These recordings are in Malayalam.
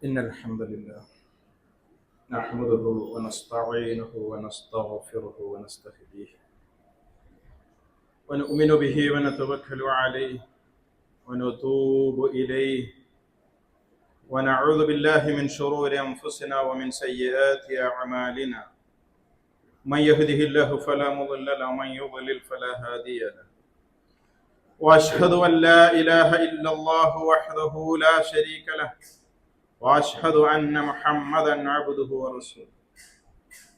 إن الحمد لله نحمده ونستعينه ونستغفره ونستهديه ونؤمن به ونتوكل عليه ونتوب إليه ونعوذ بالله من شرور أنفسنا ومن سيئات أعمالنا من يهده الله فلا مضل له ومن يضلل فلا هادي له وأشهد أن لا إله إلا الله وحده لا شريك له وأشهد أن محمدا عبده ورسوله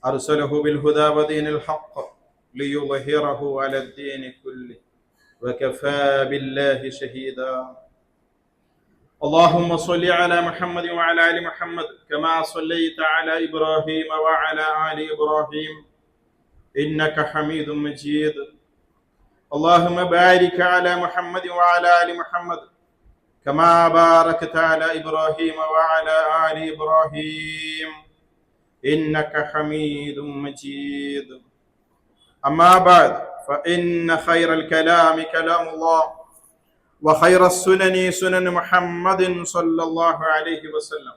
أرسله بالهدى ودين الحق ليظهره على الدين كله وكفى بالله شهيدا اللهم صل على محمد وعلى آل محمد كما صليت على إبراهيم وعلى آل إبراهيم إنك حميد مجيد اللهم بارك على محمد وعلى آل محمد كما باركت على إبراهيم وعلى آل إبراهيم إنك حميد مجيد أما بعد فإن خير الكلام كلام الله وخير السنن سنن محمد صلى الله عليه وسلم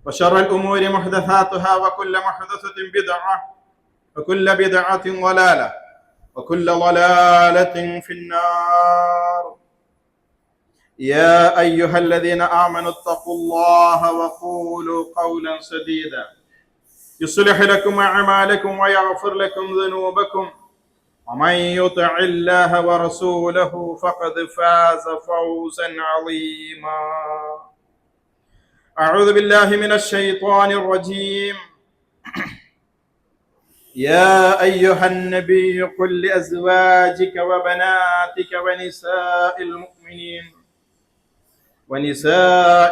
وشر الأمور محدثاتها وكل محدثة بدعة وكل بدعة ضلالة وكل ضلالة في النار يا أيها الذين آمنوا اتقوا الله وقولوا قولا سديدا يصلح لكم أعمالكم ويغفر لكم ذنوبكم ومن يطع الله ورسوله فقد فاز فوزا عظيما أعوذ بالله من الشيطان الرجيم يا أيها النبي قل لأزواجك وبناتك ونساء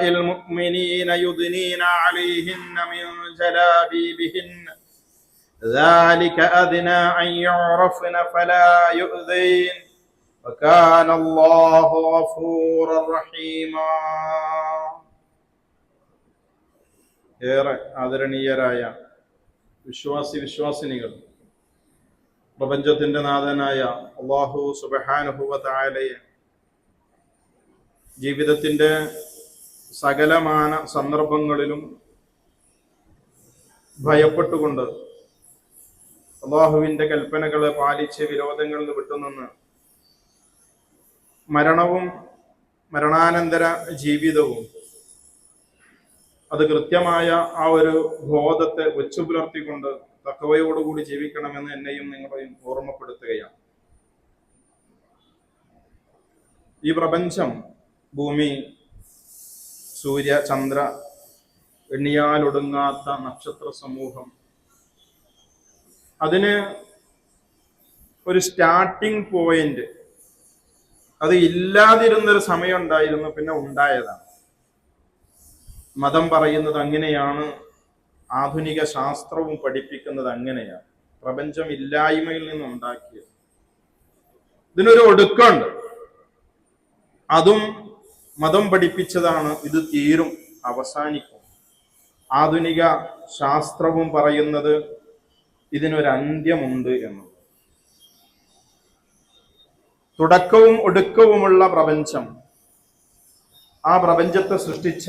المؤمنين يدنين عليهن من جلابيبهن ذلك أدنى أن يعرفن فلا يؤذين وكان الله غفورا رحيما. ഏറെ ആദരണീയരായ വിശ്വാസിനികൾ, പ്രപഞ്ചത്തിന്റെ നാഥനായ അല്ലാഹു സുബ്ഹാനഹു വ തആലയെ ജീവിതത്തിന്റെ സകലമാന സന്ദർഭങ്ങളിലും ഭയപ്പെട്ടുകൊണ്ട് അല്ലാഹുവിന്റെ കൽപ്പനകളെ പാലിച്ച് വിരോധങ്ങളിൽ നിന്ന് വിട്ടുനിന്ന് മരണവും മരണാനന്തര ജീവിതവും അത് കൃത്യമായ ആ ഒരു ബോധത്തെ വെച്ചു പുലർത്തിക്കൊണ്ട് തഖ്വയോടുകൂടി ജീവിക്കണമെന്ന് എന്നെയും നിങ്ങളെയും ഓർമ്മപ്പെടുത്തുകയാണ്. ഈ പ്രപഞ്ചം, ഭൂമി, സൂര്യ, ചന്ദ്ര, എണ്ണിയാലൊടുങ്ങാത്ത നക്ഷത്ര സമൂഹം, അതിന് ഒരു സ്റ്റാർട്ടിംഗ് പോയിന്റ്, അത് ഇല്ലാതിരുന്നൊരു സമയം ഉണ്ടായിരുന്നു, പിന്നെ ഉണ്ടായതാണ്. മതം പറയുന്നത് അങ്ങനെയാണ്, ആധുനിക ശാസ്ത്രവും പഠിപ്പിക്കുന്നത് അങ്ങനെയാണ്. പ്രപഞ്ചം ഇല്ലായ്മയിൽ നിന്ന് ഉണ്ടാക്കിയത്. ഇതിനൊരു ഒടുക്കമുണ്ട്, അതും മതം പഠിപ്പിച്ചതാണ്. ഇത് തീരും, അവസാനിക്കും. ആധുനിക ശാസ്ത്രവും പറയുന്നത് ഇതിനൊരന്ത്യമുണ്ട് എന്നത്. തുടക്കവും ഒടുക്കവുമുള്ള പ്രപഞ്ചം, ആ പ്രപഞ്ചത്തെ സൃഷ്ടിച്ച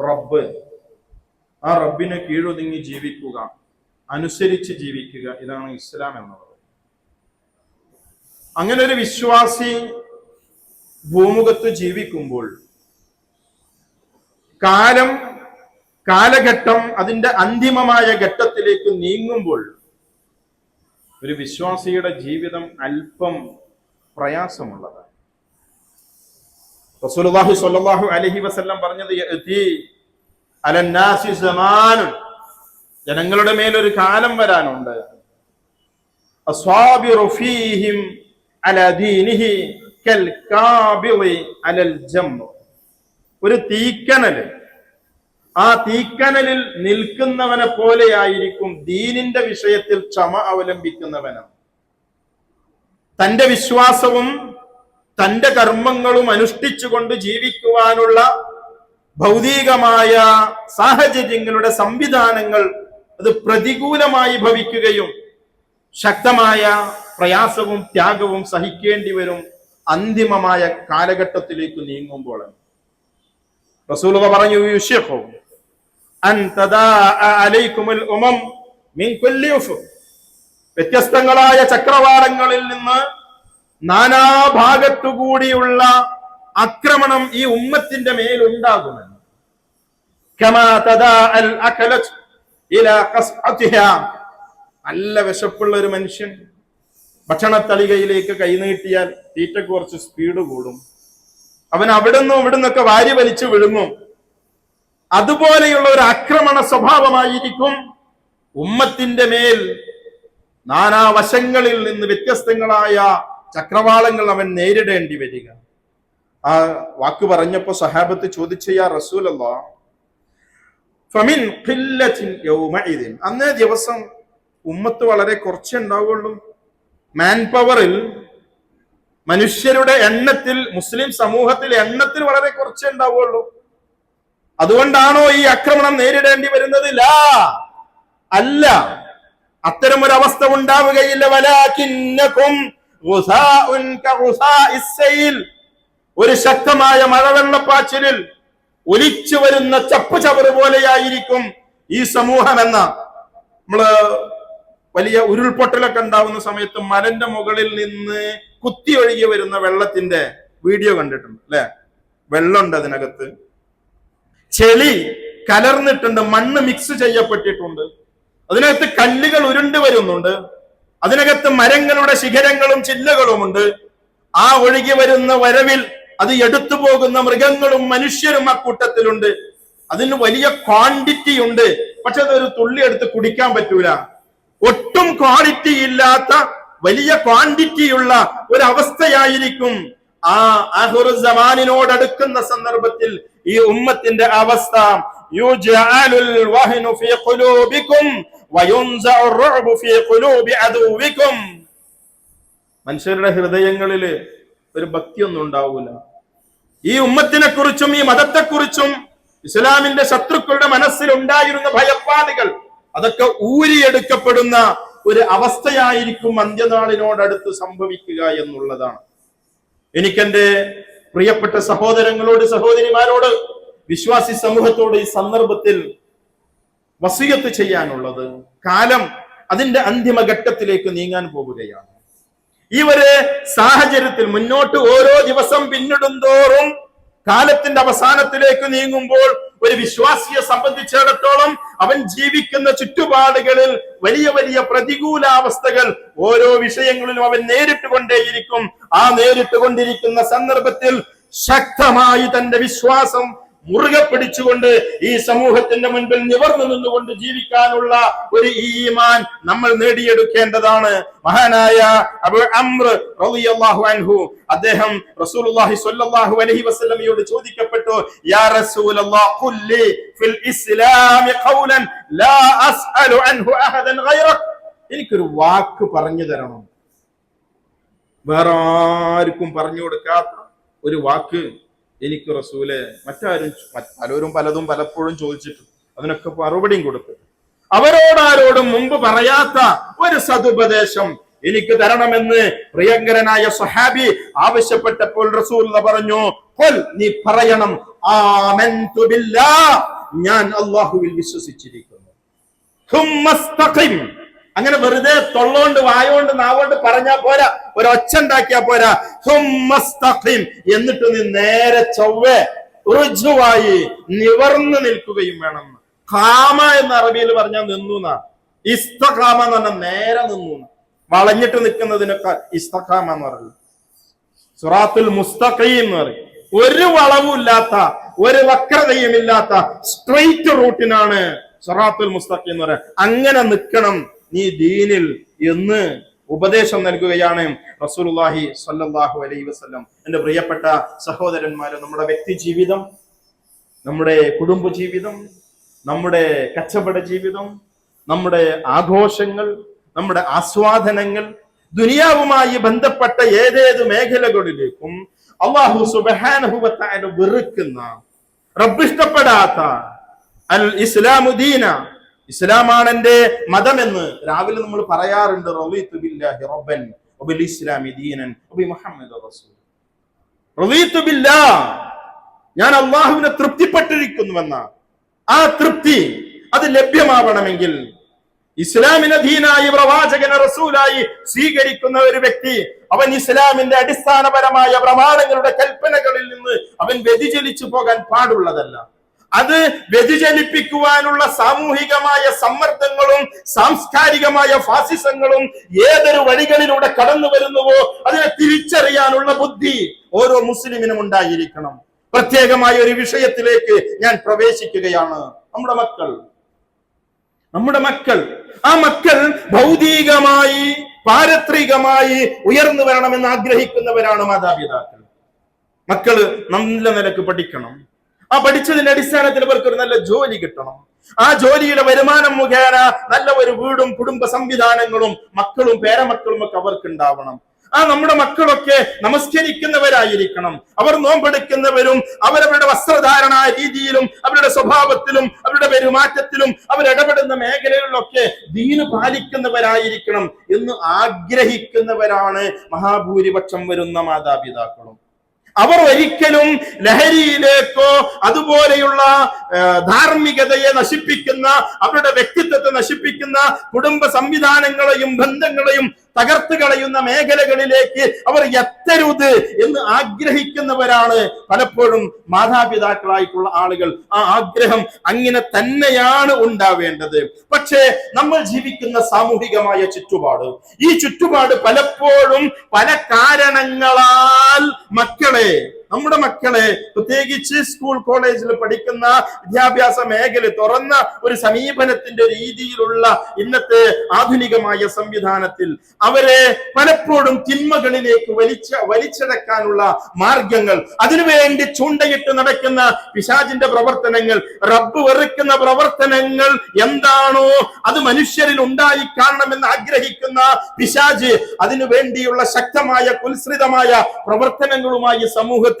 റബ്ബ്, ആ റബ്ബിന് കീഴൊതുങ്ങി ജീവിക്കുക, അനുസരിച്ച് ജീവിക്കുക, ഇതാണ് ഇസ്ലാം എന്നത്. അങ്ങനെ ഒരു വിശ്വാസി ഭൂമുഖത്ത് ജീവിക്കുമ്പോൾ, കാലഘട്ടം അതിന്റെ അന്തിമമായ ഘട്ടത്തിലേക്ക് നീങ്ങുമ്പോൾ, ഒരു വിശ്വാസിയുടെ ജീവിതം അല്പം പ്രയാസമുള്ളതാണ്. റസൂലുള്ളാഹി സ്വല്ലല്ലാഹു അലൈഹി വസല്ലം പറഞ്ഞത്, യഅതി അലന്നാസി സമാനുൻ, ജനങ്ങളുടെ മേലൊരു കാലം വരാനുണ്ട്, അസ്വാബിറു ഫീഹിം അലാ ദീനിഹി കൽ കാബിളി അലൽ ജംറ, ഒരു തീക്കനല്, ആ തീക്കനലിൽ നിൽക്കുന്നവനെ പോലെയായിരിക്കും ദീനിന്റെ വിഷയത്തിൽ ക്ഷമ അവലംബിക്കുന്നവന്. തന്റെ വിശ്വാസവും തന്റെ കർമ്മങ്ങളും അനുഷ്ഠിച്ചുകൊണ്ട് ജീവിക്കുവാനുള്ള ഭൗതികമായ സാഹചര്യങ്ങളുടെ സംവിധാനങ്ങൾ അത് പ്രതികൂലമായി ഭവിക്കുകയും ശക്തമായ പ്രയാസവും ത്യാഗവും സഹിക്കേണ്ടി വരും അന്തിമമായ കാലഘട്ടത്തിലേക്ക് നീങ്ങുമ്പോൾ. റസൂലുള്ളാഹി പറഞ്ഞു യുശിഖു അൻ തദാഅ അലൈക്കുമുൽ ഉമം മിൻ കുല്ലി ഉഫുഖ്, വ്യത്യസ്തങ്ങളായ ചക്രവാളങ്ങളിൽ നിന്ന് നാനാഭാഗത്തുകൂടിയുള്ള ആക്രമണം ഈ ഉമ്മത്തിന്റെ മേൽ ഉണ്ടാകുമെന്ന്. കമാ തദാഅൽ അകലത് ഇലാ ഖസ്അതിഹാ, നല്ല വിശപ്പുള്ള ഒരു മനുഷ്യൻ ഭക്ഷണത്തളികയിലേക്ക് കൈനീട്ടിയാൽ തീറ്റക്ക് കുറച്ച് സ്പീഡ് കൂടും, അവൻ അവിടുന്നും ഇവിടുന്നൊക്കെ വാരി വലിച്ചു വിഴുങ്ങും. അതുപോലെയുള്ള ഒരു ആക്രമണ സ്വഭാവമായിരിക്കും ഉമ്മത്തിന്റെ മേൽ. നാനാവശങ്ങളിൽ നിന്ന് വ്യത്യസ്തങ്ങളായ ചക്രവാളങ്ങൾ അവൻ നേരിടേണ്ടി വരിക. ആ വാക്ക് പറഞ്ഞപ്പോ സഹാബത്ത് ചോദിച്ച യാ റസൂലല്ലാഹ് ഫമിൻ ഖില്ലത്തിൻ യൗമഇദിൻ, അന്നേ ദിവസം ഉമ്മത്ത് വളരെ കുറച്ചേ ഉണ്ടാവുള്ളൂ. മാൻ പവറിൽ, മനുഷ്യരുടെ എണ്ണത്തിൽ, മുസ്ലിം സമൂഹത്തിൽ എണ്ണത്തിൽ വളരെ കുറച്ചേ ഉണ്ടാവുള്ളൂ. അതുകൊണ്ടാണോ ഈ ആക്രമണം നേരിടേണ്ടി വരുന്നത്? ലാ, അല്ല, അത്തരമൊരവസ്ഥ ഉണ്ടാവുകയില്ല. വലാകിന്നകും ഗുസാഉൻ കഗുസാഇസ് സൈൽ, ഒരു ശക്തമായ മഴവെള്ളപ്പാച്ചിലിൽ ഒലിച്ചു വരുന്ന ചപ്പ് ചവറ് പോലെയായിരിക്കും ഈ സമൂഹം എന്ന. നമ്മള് വലിയ ഉരുൾപൊട്ടലൊക്കെ ഉണ്ടാവുന്ന സമയത്ത് മലന്റെ മുകളിൽ നിന്ന് കുത്തി ഒഴുകി വരുന്ന വെള്ളത്തിന്റെ വീഡിയോ കണ്ടിട്ടുണ്ട് അല്ലെ? വെള്ളമുണ്ട്, അതിനകത്ത് ചെളി കലർന്നിട്ടുണ്ട്, മണ്ണ് മിക്സ് ചെയ്യപ്പെട്ടിട്ടുണ്ട്, അതിനകത്ത് കല്ലുകൾ ഉരുണ്ടു വരുന്നുണ്ട്, അതിനകത്ത് മരങ്ങളുടെ ശിഖരങ്ങളും ചില്ലകളുമുണ്ട്. ആ ഒഴുകി വരുന്ന വരവിൽ അത് എടുത്തു പോകുന്ന മൃഗങ്ങളും മനുഷ്യരും ആ കൂട്ടത്തിലുണ്ട്. അതിന് വലിയ ക്വാണ്ടിറ്റി ഉണ്ട്, പക്ഷെ അതൊരു തുള്ളി എടുത്ത് കുടിക്കാൻ പറ്റൂല. ഒട്ടും ക്വാളിറ്റി ഇല്ലാത്ത വലിയ ക്വാണ്ടിറ്റിയുള്ള ഒരവസ്ഥയായിരിക്കും ആ ആഖിറുസ്സമാനിനോട് അടുക്കുന്ന സന്ദർഭത്തിൽ ഈ ഉമ്മത്തിന്റെ അവസ്ഥ. യുജഅലുൽ വഹ്നു ഫീ ഖുലൂബികും വയുൻസഉ റുഅബു ഫീ ഖുലൂബി അദുവികും, മനുഷ്യരുടെ ഹൃദയങ്ങളിൽ ഒരു ഭക്തിയൊന്നും ഉണ്ടാവൂല. ഈ ഉമ്മത്തിനെ കുറിച്ചും ഈ മതത്തെക്കുറിച്ചും ഇസ്ലാമിന്റെ ശത്രുക്കളുടെ മനസ്സിൽ ഉണ്ടായിരുന്ന ഭയപ്പാടുകൾ അതൊക്കെ ഊരിയെടുക്കപ്പെടുന്ന ഒരു അവസ്ഥയായിരിക്കും അന്ത്യനാളിനോടടുത്ത് സംഭവിക്കുക എന്നുള്ളതാണ്. എനിക്കെന്റെ പ്രിയപ്പെട്ട സഹോദരങ്ങളോട്, സഹോദരിമാരോട്, വിശ്വാസി സമൂഹത്തോട് ഈ സന്ദർഭത്തിൽ വസിയത്ത് ചെയ്യാനുള്ളത്, കാലം അതിന്റെ അന്തിമഘട്ടത്തിലേക്ക് നീങ്ങാൻ പോവുകയാണ്. ഈ ഒരു സാഹചര്യത്തിൽ മുന്നോട്ട് ഓരോ ദിവസം പിന്നിടും തോറും കാലത്തിന്റെ അവസാനത്തിലേക്ക് നീങ്ങുമ്പോൾ ഒരു വിശ്വാസിയെ സംബന്ധിച്ചിടത്തോളം അവൻ ജീവിക്കുന്ന ചുറ്റുപാടുകളിൽ വലിയ വലിയ പ്രതികൂലാവസ്ഥകൾ ഓരോ വിഷയങ്ങളിലും അവൻ നേരിട്ടുകൊണ്ടേയിരിക്കും. ആ നേരിട്ടുകൊണ്ടിരിക്കുന്ന സന്ദർഭത്തിൽ ശക്തമായി തന്റെ വിശ്വാസം മുറുകെ പിടിച്ചുകൊണ്ട് ഈ സമൂഹത്തിന്റെ മുൻപിൽ നിവർന്നു നിന്നുകൊണ്ട് ജീവിക്കാനുള്ള ഒരു ഈമാൻ നമ്മൾ നേടിയെടുക്കേണ്ടതാണ്. മഹാനായ അബൂ അംർ റളിയല്ലാഹു അൻഹു, അദ്ദേഹം റസൂലുള്ളാഹി സ്വല്ലല്ലാഹു അലൈഹി വസല്ലമയോട് ചോദിക്കപ്പെട്ടു, യാ റസൂലല്ലാഹ് ഖുല്ലി ഫിൽ ഇസ്ലാമി ഖൗലൻ ലാ അസ്അലു അൻഹു അഹദൻ ഗൈറക്, എനിക്കൊരു വാക്ക് പറഞ്ഞു തരണം, വേറെ ആർക്കും പറഞ്ഞു കൊടുക്കാത്ത ഒരു വാക്ക് എനിക്ക് റസൂലെ, പലരും പലതും പലപ്പോഴും ചോദിച്ചിട്ട് അതിനൊക്കെ മറുപടിയും കൊടുത്തു, അവരോടാരോടും മുമ്പ് പറയാത്ത ഒരു സതുപദേശം എനിക്ക് തരണമെന്ന് പ്രിയങ്കരനായ സ്വഹാബി ആവശ്യപ്പെട്ടപ്പോൾ റസൂൽ പറഞ്ഞു, ഖുൽ, നീ പറയണം, ആമൻതു ബില്ലാഹ്, ഞാൻ അല്ലാഹുവിൽ വിശ്വസിച്ചിരിക്കുന്നു. തുമ്മസ്തഖിം, അങ്ങനെ വെറുതെ തൊള്ളോണ്ട് വായോണ്ട് നാവോണ്ട് പറഞ്ഞാ പോരാ, ഒരൊച്ച ഉണ്ടാക്കിയാ പോരാ. തുമ്മസ്തഖിം, എന്നിട്ട് നീ നേരെ ചൊവ്വേ ഋജുവായി നിവർന്നു നിൽക്കുകയും വേണം. ഖാമ എന്ന അറബിയിൽ പറഞ്ഞാൽ നിന്നു, ഇസ്തഖാമ എന്ന് പറഞ്ഞാൽ നേരെ നിന്നു, വളഞ്ഞിട്ട് നിൽക്കുന്നതിനൊക്കെ ഇസ്തഖാമ എന്ന് പറയും. സിറാത്തുൽ മുസ്തഖീം എന്ന് പറയും. ഒരു വളവും ഇല്ലാത്ത, ഒരു വക്രതയും ഇല്ലാത്ത സ്ട്രെയിറ്റ് റൂട്ടിനാണ് സിറാത്തുൽ മുസ്തഖീം എന്ന് പറയുന്നത്. അങ്ങനെ നിൽക്കണം നീ ദീനിൽ എന്ന് ഉപദേശം നൽകുകയാണ് റസൂലുള്ളാഹി സ്വല്ലല്ലാഹു അലൈഹി വസല്ലം. എന്റെ പ്രിയപ്പെട്ട സഹോദരന്മാരെ, നമ്മുടെ വ്യക്തി ജീവിതം, നമ്മുടെ കുടുംബ ജീവിതം, നമ്മുടെ കച്ചവട ജീവിതം, നമ്മുടെ ആഘോഷങ്ങൾ, നമ്മുടെ ആസ്വാദനങ്ങൾ, ദുനിയാവുമായി ബന്ധപ്പെട്ട ഏതേത് മേഖലകളിലേക്കും അല്ലാഹു സുബ്ഹാനഹു വ തആല വെറുക്കുന്ന, റബ്ബ് ഇഷ്ടപ്പെടാത്ത അൽ ഇസ്ലാമു ദീന, ഇസ്ലാമാണ് എന്റെ മതമെന്ന് രാവിലെ നമ്മൾ പറയാറുണ്ട്. റളീതു ബില്ലാഹി റബ്ബൻ വബിൽ ഇസ്ലാമി ദീനൻ വബി മുഹമ്മദ് റസൂൽ. റളീതു ബില്ലാഹ്, ഞാൻ അള്ളാഹുവിനെ തൃപ്തിപ്പെട്ടിരിക്കുന്നുവെന്ന ആ തൃപ്തി അത് ലഭ്യമാവണമെങ്കിൽ ഇസ്ലാമിനെ ദീനായി പ്രവാചകനെ റസൂലായി സ്വീകരിക്കുന്ന ഒരു വ്യക്തി അവൻ ഇസ്ലാമിന്റെ അടിസ്ഥാനപരമായ പ്രമാണങ്ങളുടെ കൽപ്പനകളിൽ നിന്ന് അവൻ വ്യതിചലിച്ചു പോകാൻ പാടുള്ളതല്ല. അത് വ്യതിചലിപ്പിക്കുവാനുള്ള സാമൂഹികമായ സമ്മർദ്ദങ്ങളും സാംസ്കാരികമായ ഫാസിസങ്ങളും ഏതൊരു വഴികളിലൂടെ കടന്നു വരുന്നുവോ അതിനെ തിരിച്ചറിയാനുള്ള ബുദ്ധി ഓരോ മുസ്ലിമിനും ഉണ്ടായിരിക്കണം. പ്രത്യേകമായ ഒരു വിഷയത്തിലേക്ക് ഞാൻ പ്രവേശിക്കുകയാണ്. നമ്മുടെ മക്കൾ ആ മക്കൾ ഭൗതികമായി പാരത്രികമായി ഉയർന്നു വരണമെന്ന് ആഗ്രഹിക്കുന്നവരാണ് മാതാപിതാക്കൾ. മക്കള് നല്ല നിലക്ക് പഠിക്കണം. ആ പഠിച്ചതിന്റെ അടിസ്ഥാനത്തിൽ അവർക്ക് ഒരു നല്ല ജോലി കിട്ടണം. ആ ജോലിയുടെ വരുമാനം മുഖേന നല്ല ഒരു വീടും കുടുംബ സംവിധാനങ്ങളും മക്കളും പേരമക്കളും ഒക്കെ അവർക്ക് ഉണ്ടാവണം. ആ നമ്മുടെ മക്കളൊക്കെ നമസ്കരിക്കുന്നവരായിരിക്കണം. അവർ നോമ്പെടുക്കുന്നവരും അവരവരുടെ വസ്ത്രധാരണ രീതിയിലും അവരുടെ സ്വഭാവത്തിലും അവരുടെ പെരുമാറ്റത്തിലും അവരിടപെടുന്ന മേഖലകളിലൊക്കെ ദീന് പാലിക്കുന്നവരായിരിക്കണം എന്ന് ആഗ്രഹിക്കുന്നവരാണ് മഹാഭൂരിപക്ഷം വരുന്ന മാതാപിതാക്കളും. അവർ ഒരിക്കലും ലഹരിയിലേക്കോ അതുപോലെയുള്ള ധാർമ്മികതയെ നശിപ്പിക്കുന്ന അവരുടെ വ്യക്തിത്വത്തെ നശിപ്പിക്കുന്ന കുടുംബ സംവിധാനങ്ങളെയും ബന്ധങ്ങളെയും തകർത്ത് കളയുന്ന മേഖലകളിലേക്ക് അവർ എത്തരുത് എന്ന് ആഗ്രഹിക്കുന്നവരാണ് പലപ്പോഴും മാതാപിതാക്കളായിട്ടുള്ള ആളുകൾ. ആ ആഗ്രഹം അങ്ങനെ തന്നെയാണ് ഉണ്ടാവേണ്ടത്. പക്ഷേ നമ്മൾ ജീവിക്കുന്ന സാമൂഹികമായ ചുറ്റുപാട്, ഈ ചുറ്റുപാട് പലപ്പോഴും പല കാരണങ്ങളാൽ നമ്മുടെ മക്കളെ പ്രത്യേകിച്ച് സ്കൂൾ കോളേജിൽ പഠിക്കുന്ന വിദ്യാഭ്യാസ മേഖല തുറന്ന ഒരു സമീപനത്തിന്റെ രീതിയിലുള്ള ഇന്നത്തെ ആധുനികമായ സംവിധാനത്തിൽ അവരെ പലപ്പോഴും തിന്മകളിലേക്ക് വലിച്ചടക്കാനുള്ള മാർഗങ്ങൾ, അതിനുവേണ്ടി ചൂണ്ടയിട്ട് നടക്കുന്ന പിശാചിന്റെ പ്രവർത്തനങ്ങൾ, റബ്ബ് വെറുക്കുന്ന പ്രവർത്തനങ്ങൾ എന്താണോ അത് മനുഷ്യരിൽ ഉണ്ടായി കാണണമെന്ന് ആഗ്രഹിക്കുന്ന പിശാച് അതിനു വേണ്ടിയുള്ള ശക്തമായ കുൽസൃതമായ പ്രവർത്തനങ്ങളുമായി സമൂഹത്തിൽ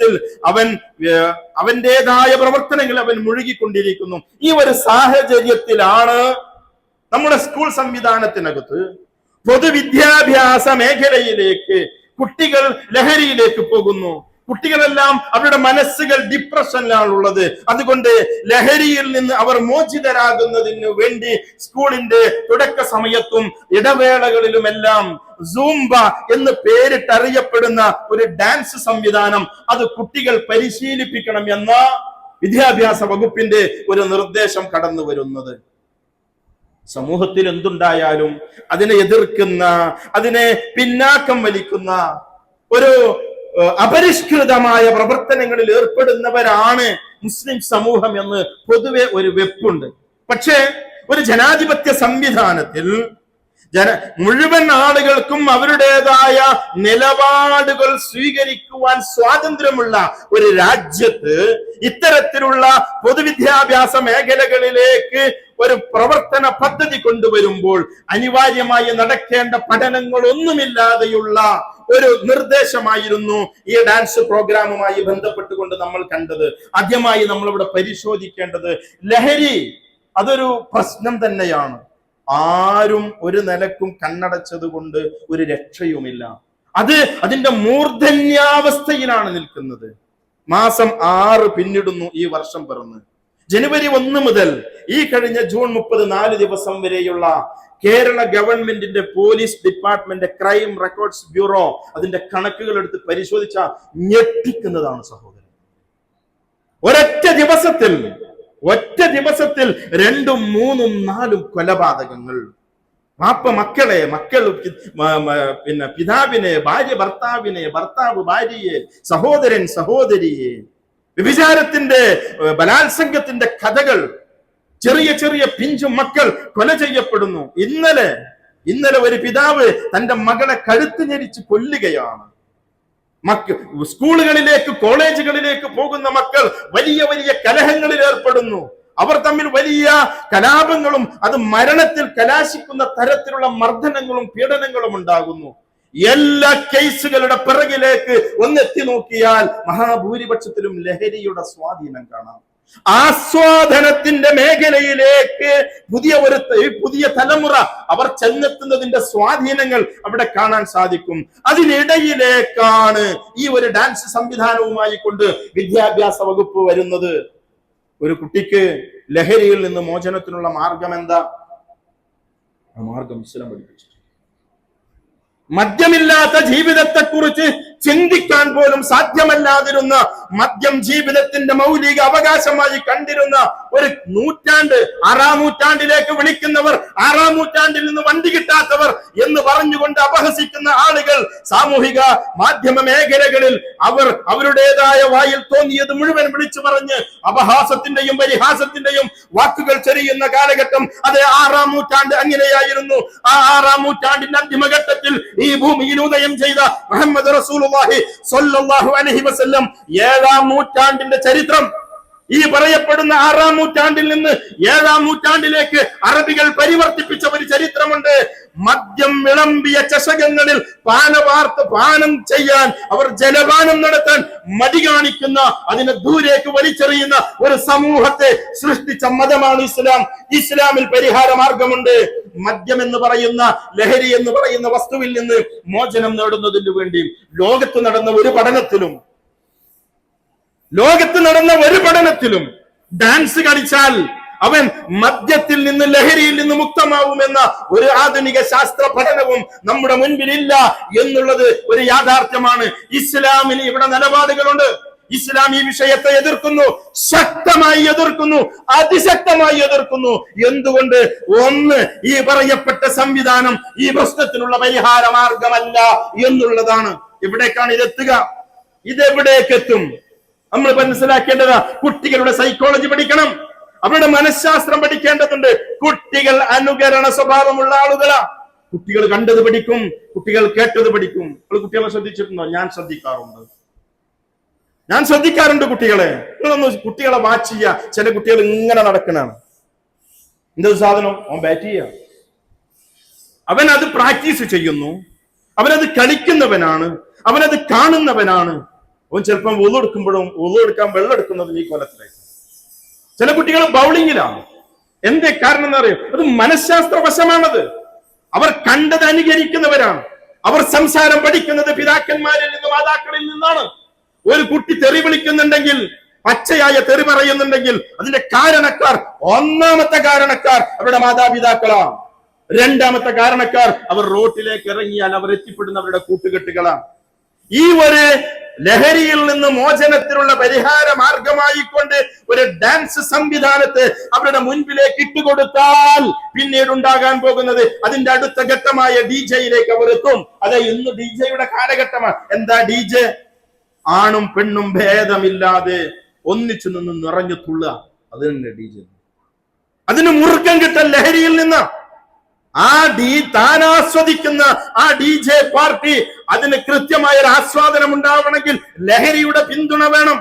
അവന്റേതായ പ്രവർത്തനങ്ങൾ അവൻ മുഴുകിക്കൊണ്ടിരിക്കുന്നു. ഈ ഒരു സാഹചര്യത്തിലാണ് നമ്മുടെ സ്കൂൾ സംവിധാനത്തിനകത്ത് പൊതുവിദ്യാഭ്യാസ മേഖലയിലേക്ക് കുട്ടികൾ ലഹരിയിലേക്ക് പോകുന്നു. കുട്ടികളെല്ലാം അവരുടെ മനസ്സുകൾ ഡിപ്രഷനിലാണുള്ളത്. അതുകൊണ്ട് ലഹരിയിൽ നിന്ന് അവർ മോചിതരാകുന്നതിന് വേണ്ടി സ്കൂളിന്റെ തുടക്ക സമയത്തും ഇടവേളകളിലുമെല്ലാം സൂംബ എന്ന് പേരിട്ടറിയപ്പെടുന്ന ഒരു ഡാൻസ് സംവിധാനം അത് കുട്ടികൾ പരിശീലിപ്പിക്കണം എന്ന വിദ്യാഭ്യാസ വകുപ്പിന്റെ ഒരു നിർദ്ദേശം കടന്നു വരുന്നത്. സമൂഹത്തിൽ എന്തുണ്ടായാലും അതിനെ എതിർക്കുന്ന, അതിനെ പിന്നാക്കം വലിക്കുന്ന ഒരു അപരിഷ്കൃതമായ പ്രവർത്തനങ്ങളിൽ ഏർപ്പെടുന്നവരാണ് മുസ്ലിം സമൂഹം എന്ന് പൊതുവെ ഒരു വെപ്പുണ്ട്. പക്ഷേ ഒരു ജനാധിപത്യ സംവിധാനത്തിൽ മുഴുവൻ ആളുകൾക്കും അവരുടേതായ നിലപാടുകൾ സ്വീകരിക്കുവാൻ സ്വാതന്ത്ര്യമുള്ള ഒരു രാജ്യത്ത് ഇത്തരത്തിലുള്ള പൊതുവിദ്യാഭ്യാസ മേഖലകളിലേക്ക് ഒരു പ്രവർത്തന പദ്ധതി കൊണ്ടുവരുമ്പോൾ അനിവാര്യമായി നടക്കേണ്ട പഠനങ്ങളൊന്നുമില്ലാതെയുള്ള ഒരു നിർദ്ദേശമായിരുന്നു ഈ ഡാൻസ് പ്രോഗ്രാമുമായി ബന്ധപ്പെട്ടുകൊണ്ട് നമ്മൾ കണ്ടത്. ആദ്യമായി നമ്മളിവിടെ പരിശോധിക്കേണ്ടത് ലഹരി അതൊരു പ്രശ്നം തന്നെയാണ്. ആരും ഒരു നിലക്കും കണ്ണടച്ചത് കൊണ്ട് ഒരു രക്ഷയുമില്ല. അതിന്റെ മൂർധന്യാവസ്ഥയിലാണ് നിൽക്കുന്നത്. മാസം 6 പിന്നിടുന്നു ഈ വർഷം പിറന്ന്. ജനുവരി 1 മുതൽ ഈ കഴിഞ്ഞ ജൂൺ 30 4 ദിവസം വരെയുള്ള കേരള ഗവൺമെന്റിന്റെ police department crime records bureau അതിന്റെ കണക്കുകൾ എടുത്ത് പരിശോധിച്ചാൽ ഞെട്ടിക്കുന്നതാണ് സഹോദരൻ. ഒറ്റ ദിവസത്തിൽ 2, 3, 4 കൊലപാതകങ്ങൾ. മക്കൾ പിന്നെ പിതാവിനെ, ഭാര്യ ഭർത്താവിനെ, ഭർത്താവ് ഭാര്യയെ, സഹോദരൻ സഹോദരിയെ, വ്യഭിചാരത്തിന്റെ ബലാത്സംഗത്തിന്റെ കഥകൾ. ചെറിയ പിഞ്ചു മക്കൾ കൊല ചെയ്യപ്പെടുന്നു. ഇന്നലെ ഒരു പിതാവ് തന്റെ മകളെ കഴുത്ത് ഞെരിച്ച് കൊല്ലുകയാണ്. സ്കൂളുകളിലേക്ക് കോളേജുകളിലേക്ക് പോകുന്ന മക്കൾ വലിയ കലഹങ്ങളിൽ ഏർപ്പെടുന്നു. അവർ തമ്മിൽ വലിയ കലാപങ്ങളും അത് മരണത്തിൽ കലാശിക്കുന്ന തരത്തിലുള്ള മർദ്ദനങ്ങളും പീഡനങ്ങളും ഉണ്ടാകുന്നു. എല്ലാ കേസുകളുടെ പിറകിലേക്ക് ഒന്നെത്തി നോക്കിയാൽ മഹാഭൂരിപക്ഷത്തിലും ലഹരിയുടെ സ്വാധീനം കാണാം. ആസ്വാദനത്തിന്റെ മേഖലയിലേക്ക് പുതിയ തലമുറ അവർ ചെന്നെത്തുന്നതിന്റെ സ്വാധീനങ്ങൾ അവിടെ കാണാൻ സാധിക്കും. അതിനിടയിലേക്കാണ് ഈ ഒരു ഡാൻസ് സംവിധാനവുമായി കൊണ്ട് വിദ്യാഭ്യാസ വകുപ്പ് വരുന്നത്. ഒരു കുട്ടിക്ക് ലഹരിയിൽ നിന്ന് മോചനത്തിനുള്ള മാർഗം എന്താ? ആ മാർഗം ഇസ്ലാം പഠിപ്പിച്ചു. മദ്യമില്ലാത്ത ജീവിതത്തെക്കുറിച്ച് ചിന്തിക്കാൻ പോലും സാധ്യമല്ലാതിരുന്ന, മദ്യം ജീവിതത്തിന്റെ മൗലിക അവകാശമായി കണ്ടിരുന്ന ഒരു നൂറ്റാണ്ട്, 6-ാം നൂറ്റാണ്ടിലേക്ക് വിളിക്കുന്നവർ, 6-ാം നൂറ്റാണ്ടിൽ നിന്ന് വണ്ടി കിട്ടാത്തവർ എന്ന് പറഞ്ഞുകൊണ്ട് അപഹസിക്കുന്ന ആളുകൾ സാമൂഹിക മാധ്യമ മേഖലകളിൽ അവരുടേതായ വായിൽ തോന്നിയത് മുഴുവൻ വിളിച്ചു പറഞ്ഞ് അപഹാസത്തിന്റെയും പരിഹാസത്തിന്റെയും വാക്കുകൾ ചെറിയുന്ന കാലഘട്ടം. അതേ 6-ാം നൂറ്റാണ്ട് അങ്ങനെയായിരുന്നു. ആ 6-ാം നൂറ്റാണ്ടിന്റെ അന്തിമഘട്ടത്തിൽ ഈ ഭൂമിയിൽ ഉദയം ചെയ്ത മുഹമ്മദ് റസൂലുള്ളാഹി സ്വല്ലല്ലാഹു അലൈഹി വസല്ലം 7-ാം നൂറ്റാണ്ടിന്റെ ചരിത്രം, ഈ പറയപ്പെടുന്ന 6-ാം നൂറ്റാണ്ടിൽ നിന്ന് 7-ാം നൂറ്റാണ്ടിലേക്ക് അറബികൾ പരിവർത്തിപ്പിച്ച ഒരു ചരിത്രമുണ്ട്. മദ്യം വിളമ്പിയ ചഷകങ്ങളിൽ പാനം ചെയ്യാൻ, അവർ ജലപാനം നടത്താൻ മടി കാണിക്കുന്ന, അതിനെ ദൂരേക്ക് വലിച്ചെറിയുന്ന ഒരു സമൂഹത്തെ സൃഷ്ടിച്ച മതമാണ് ഇസ്ലാം. ഇസ്ലാമിൽ പരിഹാര മാർഗമുണ്ട്. മദ്യം എന്ന് പറയുന്ന, ലഹരി എന്ന് പറയുന്ന വസ്തുവിൽ നിന്ന് മോചനം നേടുന്നതിന് വേണ്ടി ലോകത്ത് നടന്ന ഒരു പഠനത്തിലും ഡാൻസ് കളിച്ചാൽ അവൻ മദ്യത്തിൽ നിന്ന്, ലഹരിയിൽ നിന്ന് മുക്തമാവുമെന്ന ഒരു ആധുനിക ശാസ്ത്ര പഠനവും നമ്മുടെ മുൻപിലില്ല എന്നുള്ളത് ഒരു യാഥാർത്ഥ്യമാണ്. ഇസ്ലാമിന് ഇവിടെ നിലപാടുകളുണ്ട്. ഇസ്ലാം ഈ വിഷയത്തെ എതിർക്കുന്നു, ശക്തമായി എതിർക്കുന്നു, അതിശക്തമായി എതിർക്കുന്നു. എന്തുകൊണ്ട്? ഒന്ന്, ഈ പറയപ്പെട്ട സംവിധാനം ഈ പ്രശ്നത്തിനുള്ള പരിഹാര മാർഗമല്ല എന്നുള്ളതാണ്. എവിടേക്കാണ് ഇതെത്തുക? ഇതെവിടേക്കെത്തും? നമ്മൾ മനസ്സിലാക്കേണ്ടത് കുട്ടികളുടെ സൈക്കോളജി പഠിക്കണം, അവരുടെ മനഃശാസ്ത്രം പഠിക്കേണ്ടതുണ്ട്. കുട്ടികൾ അനുകരണ സ്വഭാവമുള്ള ആളുകളാ. കുട്ടികൾ കണ്ടത് പഠിക്കും, കുട്ടികൾ കേട്ടത് പഠിക്കും. കുട്ടികളെ ശ്രദ്ധിച്ചിട്ടുണ്ടോ? ഞാൻ ശ്രദ്ധിക്കാറുണ്ട് കുട്ടികളെ. നിങ്ങളൊന്ന് കുട്ടികളെ വാച്ച് ചെയ്യുക. ചില കുട്ടികൾ ഇങ്ങനെ നടക്കണാണ്. എന്തൊരു സാധനം? അവൻ ബാറ്റ് ചെയ്യുക. അവൻ അത് പ്രാക്ടീസ് ചെയ്യുന്നു, അവനത് കളിക്കുന്നവനാണ്, അവനത് കാണുന്നവനാണ്. അവൻ ചിലപ്പം എടുക്കാൻ വെള്ളം എടുക്കുന്നത് ഈ കൊലത്തിലേക്ക്. ചില കുട്ടികൾ ബൗളിങ്ങിലാണ്. എന്തേ കാരണം എന്നറിയോ? അത് മനഃശാസ്ത്ര വശമാണത്. അവർ കണ്ടത് അനുകരിക്കുന്നവരാണ്. അവർ സംസാരം പഠിക്കുന്നത് പിതാക്കന്മാരിൽ നിന്ന്, മാതാക്കളിൽ നിന്നാണ്. ഒരു കുട്ടി തെറി വിളിക്കുന്നുണ്ടെങ്കിൽ, പച്ചയായ തെറി പറയുന്നുണ്ടെങ്കിൽ, അതിന്റെ ഒന്നാമത്തെ കാരണക്കാർ അവരുടെ മാതാപിതാക്കളാണ്. രണ്ടാമത്തെ കാരണക്കാർ അവർ റോട്ടിലേക്ക് ഇറങ്ങിയാൽ അവർ എത്തിപ്പെടുന്ന അവരുടെ കൂട്ടുകെട്ടുകളാണ്. ഈ ഒരു ലഹരിയിൽ നിന്ന് മോചനത്തിനുള്ള പരിഹാര മാർഗമായിക്കൊണ്ട് ഒരു ഡാൻസ് സംവിധാനത്തെ അവരുടെ മുൻപിലേക്ക് ഇട്ടുകൊടുത്താൽ പിന്നീട് ഉണ്ടാകാൻ പോകുന്നത് അതിന്റെ അടുത്ത ഘട്ടമായ ഡിജയിലേക്ക് അവർ എത്തും. അതെ, ഇന്ന് ഡിജയുടെ കാലഘട്ടമാണ്. എന്താ ഡിജെ? ആണും പെണ്ണും ഭേദമില്ലാതെ ഒന്നിച്ചു നിന്ന് നിറഞ്ഞു തുള്ളുക. അത് തന്നെ ഡിജെ. അതിന് മുറുക്കം കിട്ടൽ ലഹരിയിൽ നിന്ന്. താൻ ആസ്വദിക്കുന്ന ആ ഡിജെ പാർട്ടി, അതിന് കൃത്യമായ ഒരു ആസ്വാദനം ഉണ്ടാവണമെങ്കിൽ ലഹരിയുടെ പിന്തുണ വേണം.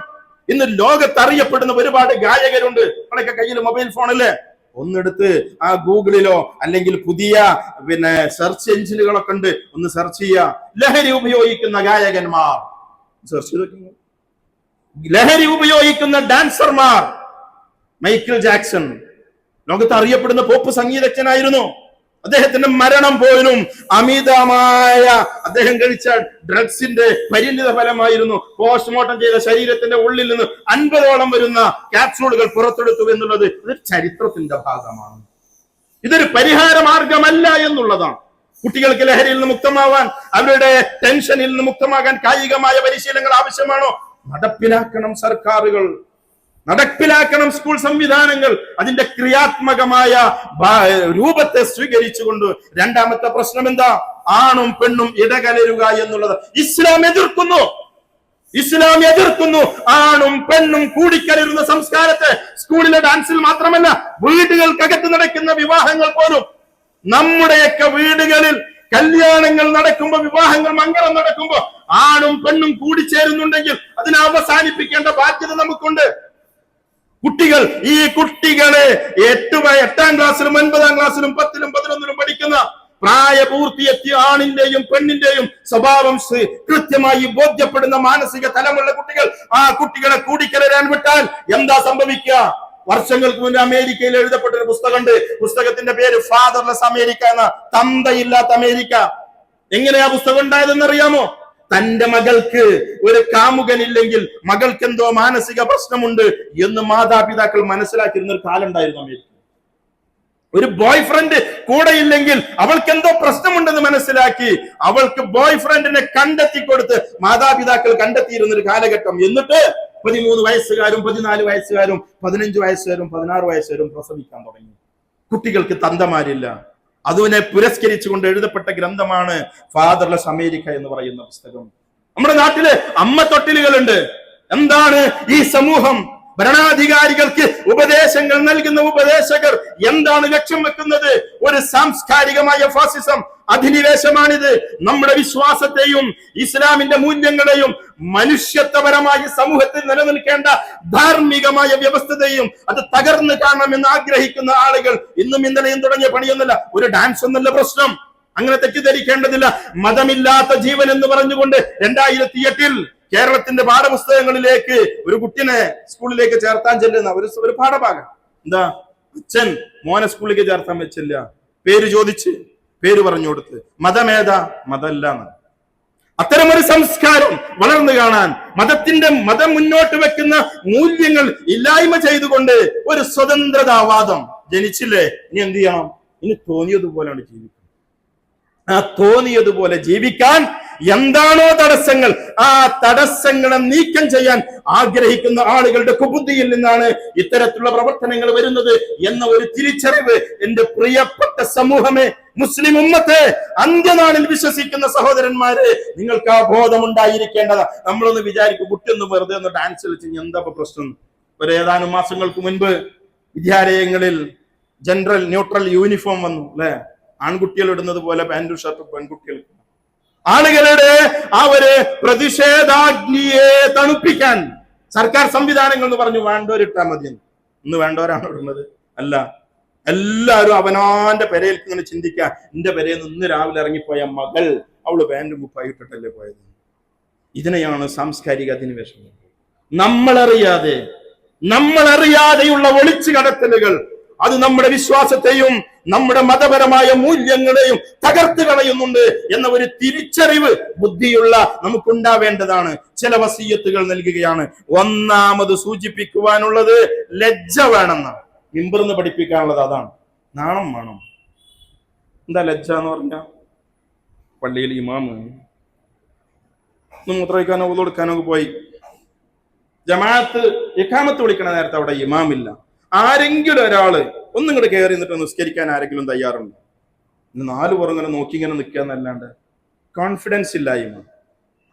ഇന്ന് ലോകത്ത് അറിയപ്പെടുന്ന ഒരുപാട് ഗായകരുണ്ട്. നമ്മളൊക്കെ കയ്യിൽ മൊബൈൽ ഫോണില് ഒന്നെടുത്ത് ആ ഗൂഗിളിലോ അല്ലെങ്കിൽ പുതിയ സെർച്ച് എഞ്ചിനുകളൊക്കെ ഉണ്ട്, ഒന്ന് സെർച്ച് ചെയ്യുക. ലഹരി ഉപയോഗിക്കുന്ന ഗായകന്മാർ സെർച്ച് ചെയ്ത്, ലഹരി ഉപയോഗിക്കുന്ന ഡാൻസർമാർ. മൈക്കിൾ ജാക്സൺ ലോകത്ത് അറിയപ്പെടുന്ന പോപ്പ് സംഗീതജ്ഞനായിരുന്നു. അദ്ദേഹത്തിന്റെ മരണം പോലും അമിതമായ അദ്ദേഹം കഴിച്ച ഡ്രഗ്സിന്റെ പരിണിത ഫലമായിരുന്നു. പോസ്റ്റ്മോർട്ടം ചെയ്ത ശരീരത്തിന്റെ ഉള്ളിൽ നിന്ന് 50ഓളം വരുന്ന ക്യാപ്സൂളുകൾ പുറത്തെടുത്തു എന്നുള്ളത് ഒരു ചരിത്രത്തിന്റെ ഭാഗമാണ്. ഇതൊരു പരിഹാര മാർഗമല്ല എന്നുള്ളതാണ്. കുട്ടികൾക്ക് ലഹരിയിൽ നിന്ന് മുക്തമാവാൻ, അവരുടെ ടെൻഷനിൽ നിന്ന് മുക്തമാകാൻ കായികമായ പരിശീലനങ്ങൾ ആവശ്യമാണോ? നടപ്പിലാക്കണം സർക്കാരുകൾ, നടപ്പിലാക്കണം സ്കൂൾ സംവിധാനങ്ങൾ, അതിന്റെ ക്രിയാത്മകമായ രൂപത്തെ സ്വീകരിച്ചുകൊണ്ട്. രണ്ടാമത്തെ പ്രശ്നം എന്താ? ആണും പെണ്ണും ഇടകലരുക എന്നുള്ളത് ഇസ്ലാം എതിർക്കുന്നു. ആണും പെണ്ണും കൂടിക്കലരുന്ന സംസ്കാരത്തെ സ്കൂളിലെ ഡാൻസിൽ മാത്രമല്ല, വീടുകൾക്കകത്ത് നടക്കുന്ന വിവാഹങ്ങൾ പോലും, നമ്മുടെയൊക്കെ വീടുകളിൽ കല്യാണങ്ങൾ നടക്കുമ്പോ, വിവാഹങ്ങൾ മംഗളം നടക്കുമ്പോ ആണും പെണ്ണും കൂടിച്ചേരുന്നുണ്ടെങ്കിൽ അതിനെ അവസാനിപ്പിക്കേണ്ട ബാധ്യത നമുക്കുണ്ട്. ഈ കുട്ടികളെ 8ാം ക്ലാസ്സിലും 9ാം ക്ലാസ്സിലും 10ലും 11ലും പഠിക്കുന്ന പ്രായപൂർത്തിയെത്തിയ ആണിന്റെയും പെണ്ണിന്റെയും സ്വഭാവം കൃത്യമായി ബോധ്യപ്പെടുന്ന മാനസിക തലമുള്ള കുട്ടികൾ, ആ കുട്ടികളെ കൂടിക്കലരാൻ വിട്ടാൽ എന്താ സംഭവിക്കുക? വർഷങ്ങൾക്ക് മുന്നേ അമേരിക്കയിൽ എഴുതപ്പെട്ട ഒരു പുസ്തകമുണ്ട്. പുസ്തകത്തിന്റെ പേര് ഫാദർലെസ് അമേരിക്ക എന്ന, തന്തയില്ലാത്ത അമേരിക്ക. എങ്ങനെയാ പുസ്തകം ഉണ്ടായതെന്ന് അറിയാമോ? തന്റെ മകൾക്ക് ഒരു കാമുകനില്ലെങ്കിൽ മകൾക്ക് എന്തോ മാനസിക പ്രശ്നമുണ്ട് എന്ന് മാതാപിതാക്കൾ മനസ്സിലാക്കിയിരുന്ന ഒരു കാലം ഉണ്ടായിരുന്നു അമേരിക്ക. ഒരു ബോയ് ഫ്രണ്ട് കൂടെ ഇല്ലെങ്കിൽ അവൾക്ക് എന്തോ പ്രശ്നമുണ്ടെന്ന് മനസ്സിലാക്കി അവൾക്ക് ബോയ് ഫ്രണ്ടിനെ കണ്ടെത്തി കൊടുത്ത് മാതാപിതാക്കൾ കണ്ടെത്തിയിരുന്ന ഒരു കാലഘട്ടം. എന്നിട്ട് 13 വയസ്സുകാരും 14 വയസ്സുകാരും 15 വയസ്സുകാരും 16 വയസ്സുകാരും പ്രസവിക്കാൻ തുടങ്ങി. കുട്ടികൾക്ക് തന്തമാരില്ല. അതിനെ പുരസ്കരിച്ചുകൊണ്ട് എഴുതപ്പെട്ട ഗ്രന്ഥമാണ് ഫാദർലെസ് അമേരിക്ക എന്ന് പറയുന്ന പുസ്തകം. നമ്മുടെ നാട്ടില് അമ്മ തൊട്ടിലുകളുണ്ട്. എന്താണ് ഈ സമൂഹം? ഭരണാധികാരികൾക്ക് ഉപദേശങ്ങൾ നൽകുന്ന ഉപദേശകർ എന്താണ് ലക്ഷ്യം വെക്കുന്നത്? ഒരു സാംസ്കാരികമായ ഫാസിസം അധിനിവേശമാണിത്. നമ്മുടെ വിശ്വാസത്തെയും ഇസ്ലാമിന്റെ മൂല്യങ്ങളെയും മനുഷ്യത്വപരമായ സമൂഹത്തിൽ നിലനിൽക്കേണ്ട ധാർമ്മികമായ വ്യവസ്ഥതയും അത് തകർന്നു കാണണമെന്ന് ആഗ്രഹിക്കുന്ന ആളുകൾ ഇന്നും ഇന്നലെയും തുടങ്ങിയ പണിയൊന്നുമില്ല. ഒരു ഡാൻസ് ഒന്നല്ല പ്രശ്നം, അങ്ങനെ തെറ്റിദ്ധരിക്കേണ്ടതില്ല. മതമില്ലാത്ത ജീവൻ എന്ന് പറഞ്ഞുകൊണ്ട് 2008 കേരളത്തിന്റെ പാഠപുസ്തകങ്ങളിലേക്ക് ഒരു കുട്ടിനെ സ്കൂളിലേക്ക് ചേർത്താൻ ചെല്ലുന്ന ഒരു പാഠഭാഗം. എന്താ? അച്ഛൻ മോനെ സ്കൂളിലേക്ക് ചേർത്താൻ വെച്ചില്ല. പേര് ചോദിച്ച് പേര് പറഞ്ഞു കൊടുത്ത്. മതമേതാ? മതമല്ല. അത്തരമൊരു സംസ്കാരം വളർന്നു കാണാൻ മതം മുന്നോട്ട് വെക്കുന്ന മൂല്യങ്ങൾ ഇല്ലായ്മ ചെയ്തുകൊണ്ട് ഒരു സ്വതന്ത്രതാവാദം ജനിച്ചില്ലേ? ഇനി എന്ത് ചെയ്യണം? ഇനി തോന്നിയതുപോലെയാണ് ജീവിക്കുന്നത്. ആ തോന്നിയതുപോലെ ജീവിക്കാൻ എന്താണോ തടസ്സങ്ങൾ, ആ തടസ്സങ്ങളെ നീക്കം ചെയ്യാൻ ആഗ്രഹിക്കുന്ന ആളുകളുടെ കുബുദ്ധിയിൽ നിന്നാണ് ഇത്തരത്തിലുള്ള പ്രവർത്തനങ്ങൾ വരുന്നത് എന്ന ഒരു തിരിച്ചറിവ് എന്റെ പ്രിയപ്പെട്ട സമൂഹമേ, മുസ്ലിം ഉമ്മത്തെ, അന്ത്യനാളിൽ വിശ്വസിക്കുന്ന സഹോദരന്മാരെ, നിങ്ങൾക്ക് ആ ബോധമുണ്ടായിരിക്കേണ്ടതാ. നമ്മളൊന്ന് വിചാരിക്കും, കുട്ടിയൊന്ന് വെറുതെ ഒന്ന് ഡാൻസ് കളിച്ച് എന്താ പ്രശ്നം? ഒരു ഏതാനും മാസങ്ങൾക്ക് മുൻപ് വിദ്യാലയങ്ങളിൽ ജനറൽ ന്യൂട്രൽ യൂണിഫോം വന്നു അല്ലെ? ആൺകുട്ടികൾ ഇടുന്നത് പോലെ പാന്റും ഷർട്ടും പെൺകുട്ടികൾക്ക്. ആളുകളുടെ ആ ഒരു പ്രതിഷേധാഗ്നിയെ തണുപ്പിക്കാൻ സർക്കാർ സംവിധാനങ്ങൾ എന്ന് പറഞ്ഞു വേണ്ടവരിട്ടാൽ മതി. ഇന്ന് വേണ്ടവരാണ് ഇടുന്നത്? അല്ല, എല്ലാവരും അവനാന്റെ പെരയിൽ ഇങ്ങനെ ചിന്തിക്കുക. എന്റെ പെരയിൽ നിന്ന് രാവിലെ ഇറങ്ങിപ്പോയ മകൾ അവള് പാന്റും കുപ്പായി ഇട്ടിട്ടല്ലേ പോയത്. ഇതിനെയാണ് സാംസ്കാരിക അധിനിവേശം. നമ്മളറിയാതെയുള്ള ഒളിച്ചു കടത്തലുകൾ അത് നമ്മുടെ വിശ്വാസത്തെയും നമ്മുടെ മതപരമായ മൂല്യങ്ങളെയും തകർത്ത് കളയുന്നുണ്ട് എന്ന ഒരു തിരിച്ചറിവ് ബുദ്ധിയുള്ള നമുക്കുണ്ടാവേണ്ടതാണ്. ചില വസീയത്തുകൾ നൽകുകയാണ്. ഒന്നാമത് സൂചിപ്പിക്കുവാനുള്ളത് ലജ്ജ വേണമെന്നാണ്. മിമ്പർന്ന് പഠിപ്പിക്കാനുള്ളത് അതാണ്. നാണം വേണം. എന്താ ലജ്ജ എന്ന് പറഞ്ഞ? പള്ളിയിൽ ഇമാമ് മൂത്രമൊഴിക്കാനോ ഉളു കൊടുക്കാനോ പോയി, ജമാഅത്ത് ഇഖാമത്ത് വിളിക്കണ നേരത്തെ അവിടെ ഇമാമില്ല. ആരെങ്കിലും ഒരാള് ഒന്നിങ്ങോട്ട് കയറി നിന്നിട്ട് നിസ്കരിക്കാൻ ആരെങ്കിലും തയ്യാറുണ്ടോ? 4 പുറങ്ങനെ നോക്കി ഇങ്ങനെ നിൽക്കുക എന്നല്ലാണ്ട് കോൺഫിഡൻസ് ഇല്ലായ്മ.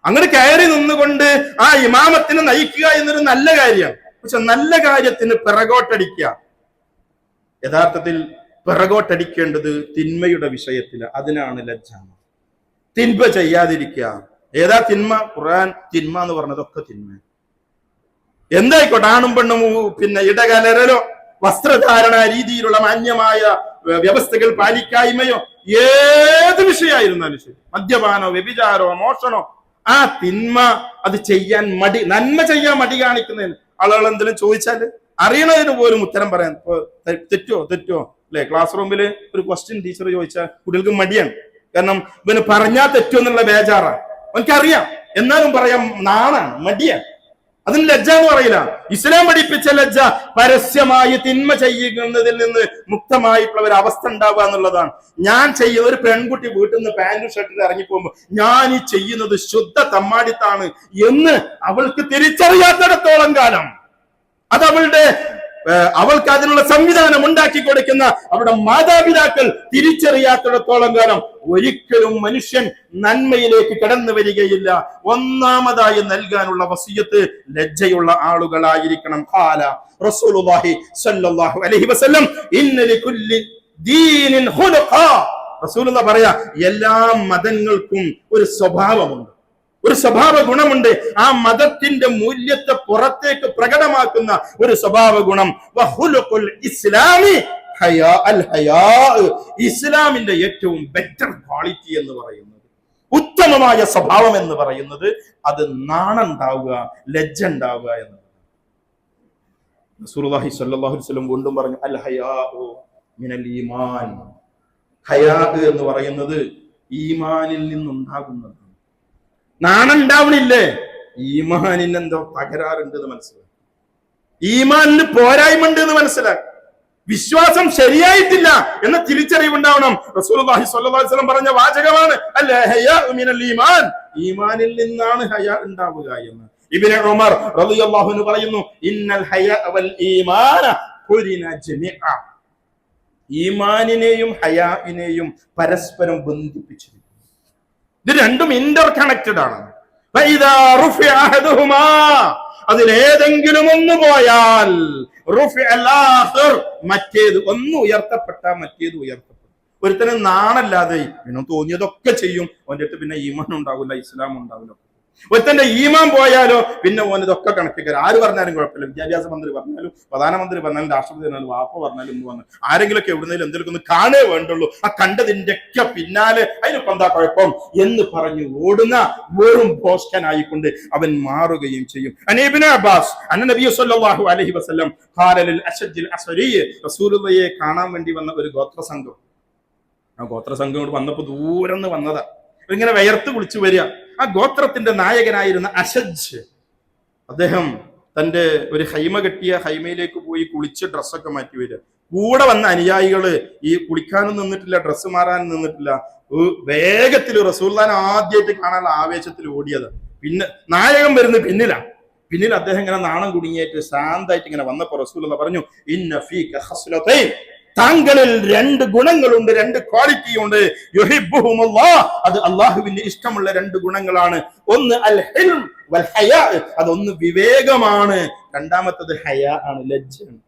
അങ്ങനെ കയറി നിന്നുകൊണ്ട് ആ ഇമാമത്തിനെ നയിക്കുക എന്നൊരു നല്ല കാര്യമാണ്. പക്ഷെ നല്ല കാര്യത്തിന് പിറകോട്ടടിക്കുക. യഥാർത്ഥത്തിൽ പിറകോട്ടടിക്കേണ്ടത് തിന്മയുടെ വിഷയത്തില്. അതിനാണ് ലജ്ജ. തിന്മ ചെയ്യാതിരിക്കുക. ഏതാ തിന്മ? ഖുർആൻ തിന്മ എന്ന് പറഞ്ഞതൊക്കെ തിന്മ. എന്തായിക്കോട്ടെ, ആണും പെണ്ണും പിന്നെ ഇടകലരലോ വസ്ത്രധാരണ രീതിയിലുള്ള മാന്യമായ വ്യവസ്ഥകൾ പാലിക്കായ്മയോ ഏത് വിഷയമായിരുന്നാലും ശരി, മദ്യപാനോ വ്യഭിചാരോ മോഷണോ, ആ തിന്മ അത് ചെയ്യാൻ മടി, നന്മ ചെയ്യാൻ മടി കാണിക്കുന്നതിന് ആളുകൾ എന്തെങ്കിലും ചോദിച്ചാൽ അറിയണതിന് പോലും ഉത്തരം പറയാൻ തെറ്റോ അല്ലെ? ക്ലാസ് റൂമിൽ ഒരു ക്വസ്റ്റ്യൻ ടീച്ചർ ചോദിച്ചാൽ കുട്ടികൾക്ക് മടിയാണ്. കാരണം ഇവന് പറഞ്ഞാൽ തെറ്റോ എന്നുള്ള ബേജാറാണ്. എനിക്കറിയാം, എന്നാലും പറയാം നാണാണ്, മടിയാണ്. അതിന് ലജ്ജ എന്ന് പറയില്ല. ഇസ്ലാം പഠിപ്പിച്ച ലജ്ജ പരസ്യമായി തിന്മ ചെയ്യുന്നതിൽ നിന്ന് മുക്തമായിട്ടുള്ള ഒരു അവസ്ഥ ഉണ്ടാവുക എന്നുള്ളതാണ്. ഞാൻ ചെയ്യുന്ന ഒരു പെൺകുട്ടി വീട്ടിൽ നിന്ന് പാന്റും ഷർട്ടിൽ ഇറങ്ങിപ്പോകുമ്പോൾ ഞാൻ ഈ ചെയ്യുന്നത് ശുദ്ധ തമ്മാടിത്താണ് എന്ന് അവൾക്ക് തിരിച്ചറിയാത്തിടത്തോളം കാലം, അത് അവൾക്ക് അതിനുള്ള സംവിധാനം ഉണ്ടാക്കി കൊടുക്കുന്ന അവരുടെ മാതാപിതാക്കൾ തിരിച്ചറിയാത്തിടത്തോളം കാലം ഒരിക്കലും മനുഷ്യൻ നന്മയിലേക്ക് കടന്നു വരികയില്ല. ഒന്നാമതായി നൽകാനുള്ള വസിയത്ത് ലജ്ജയുള്ള ആളുകളായിരിക്കണം. ഖാല റസൂലുള്ളാഹി സ്വല്ലല്ലാഹു അലൈഹി വസല്ലം ഇന്ന ലികുല്ലി ദീനിൻ ഖുലുഖാ. റസൂലുള്ളാഹി പറയാ, എല്ലാ മതങ്ങൾക്കും ഒരു സ്വഭാവമുണ്ട്, ഒരു സ്വഭാവ ഗുണമുണ്ട്. ആ മതത്തിന്റെ മൂല്യത്തെ പുറത്തേക്ക് പ്രകടമാക്കുന്ന ഒരു സ്വഭാവ ഗുണം. വഖുലുഖുൽ ഇസ്ലാമി ഇസ്ലാമിന്റെ ഏറ്റവും ബെറ്റർ ക്വാളിറ്റി എന്ന് പറയുന്നത്, ഉത്തമമായ സ്വഭാവം എന്ന് പറയുന്നത് അത് നാണുണ്ടാവുക, ലജ്ജ ഉണ്ടാവുക എന്ന്. റസൂലുള്ളാഹി സ്വല്ലല്ലാഹു അലൈഹി വസല്ലം വീണ്ടും പറഞ്ഞു, അൽ ഹയാഉ മിനൽ ഈമാൻ. ഹയാ എന്ന് പറയുന്നത് ഈമാനിൽ നിന്നുണ്ടാകുന്നത്. നാണുണ്ടാവണില്ലേ? ഈമാനിന് എന്തോ തകരാറുണ്ട് എന്ന് മനസ്സിലാക്കി, ഈമാനിന് പോരായ്മ ഉണ്ട് എന്ന് മനസ്സിലാക്കി, വിശ്വാസം ശരിയായിട്ടില്ല എന്ന തിരിച്ചറിവുണ്ടാവണം. റസൂലുള്ളാഹി സ്വല്ലല്ലാഹു അലൈഹി വസല്ലം പറഞ്ഞ വാചകമാണ് അൽ ഹയാഉ മിനൽ ഈമാൻ. ഈമാനിൽ നിന്നാണ് ഹയാ ഉണ്ടാവുക എന്ന്. ഇബ്നു ഉമർ റളിയല്ലാഹു അൻഹു പറയുന്നു, ഇന്നൽ ഹയാ വൽ ഈമാന ഖുരിന ജമീഅ. ഈമാനിനെയും ഹയാഇനെയും പരസ്പരം ബന്ധിപ്പിച്ചിരിക്കുന്നു. ഇത് രണ്ടും ഇന്റർ കണക്റ്റഡ് ആണ്. ഫഇദാ റുഫിഅ അഹദുഹുമാ, അതിലേതെങ്കിലും ഒന്ന് പോയാൽ റുഫിഅൽ ആഖിർ, മറ്റേത് ഒന്ന് ഉയർത്തപ്പെട്ടാൽ മറ്റേത് ഉയർത്തപ്പെടും. ഒരുത്തന് നാണല്ലാതെ പിന്നെ തോന്നിയതൊക്കെ ചെയ്യും, അവന്റെ അടുത്ത് പിന്നെ ഈമാൻ ഉണ്ടാവില്ല, ഇസ്ലാം ഉണ്ടാവില്ല. ഒരുത്തന്റെ ഈമാൻ പോയാലോ പിന്നെ ഓനിതൊക്കെ കണക്കിൽ ആര് പറഞ്ഞാലും കുഴപ്പമില്ല. വിദ്യാഭ്യാസ മന്ത്രി പറഞ്ഞാലും, പ്രധാനമന്ത്രി പറഞ്ഞാലും, രാഷ്ട്രപതി പറഞ്ഞാലും, വാപ്പ പറഞ്ഞാലും എന്ന് പറഞ്ഞു ആരെങ്കിലൊക്കെ എവിടുന്നേലും എന്തെങ്കിലും ഒന്ന് കാണേ വേണ്ടുള്ളൂ. ആ കണ്ടതിന്റെ ഒക്കെ പിന്നാലെ അതിനിപ്പോ എന്താ കുഴപ്പം എന്ന് പറഞ്ഞു ഓടുന്ന വെറും ഭോഷ്കനായിക്കൊണ്ട് അവൻ മാറുകയും ചെയ്യും. ഇബ്നു അബ്ബാസ് അന്ന നബി സല്ലല്ലാഹു അലൈഹി വസല്ലം ഖാല ലിൽ അശദ്ദിൽ അസ്വരി, റസൂലുള്ളാഹിയെ കാണാൻ വേണ്ടി വന്ന ഒരു ഗോത്രസംഘം. ആ ഗോത്രസംഘം കൊണ്ട് വന്നപ്പോ ദൂരന്ന് വന്നതാ, ഇങ്ങനെ വയർത്ത് കുളിച്ചു വരിക. ആ ഗോത്രത്തിന്റെ നായകനായിരുന്ന അശജ്, അദ്ദേഹം തന്റെ ഒരു ഹൈമ കെട്ടിയ ഹൈമയിലേക്ക് പോയി കുളിച്ച് ഡ്രസ്സൊക്കെ മാറ്റി വരിക. കൂടെ വന്ന അനുയായികള് ഈ കുളിക്കാനും നിന്നിട്ടില്ല, ഡ്രസ്സ് മാറാനും നിന്നിട്ടില്ല. വേഗത്തിൽ റസൂലുള്ളാഹിനെ ആദ്യമായിട്ട് കാണാനുള്ള ആവേശത്തിൽ ഓടിയത്. പിന്നെ നായകൻ വരുന്നത് പിന്നിൽ അദ്ദേഹം ഇങ്ങനെ നാണം കുടുങ്ങിയായിട്ട് ശാന്തായിട്ട് ഇങ്ങനെ വന്നപ്പോ റസൂലുള്ളാഹി പറഞ്ഞു, ഇന്ന ഫീക ഖസ്ലതൈൻ, താങ്കളിൽ രണ്ട് ഗുണങ്ങളുണ്ട്, രണ്ട് ക്വാളിറ്റി ഉണ്ട്. യുഹിബ്ബുഹുമുല്ലാഹ്, അത് അല്ലാഹുവിന് ഇഷ്ടമുള്ള രണ്ട് ഗുണങ്ങളാണ്. ഒന്ന് അൽ ഹിൽം വൽ ഹയാ, അതൊന്ന് വിവേകമാണ്. രണ്ടാമത്തത് ഹയാ ആണ്, ലജ്ജയാണ്.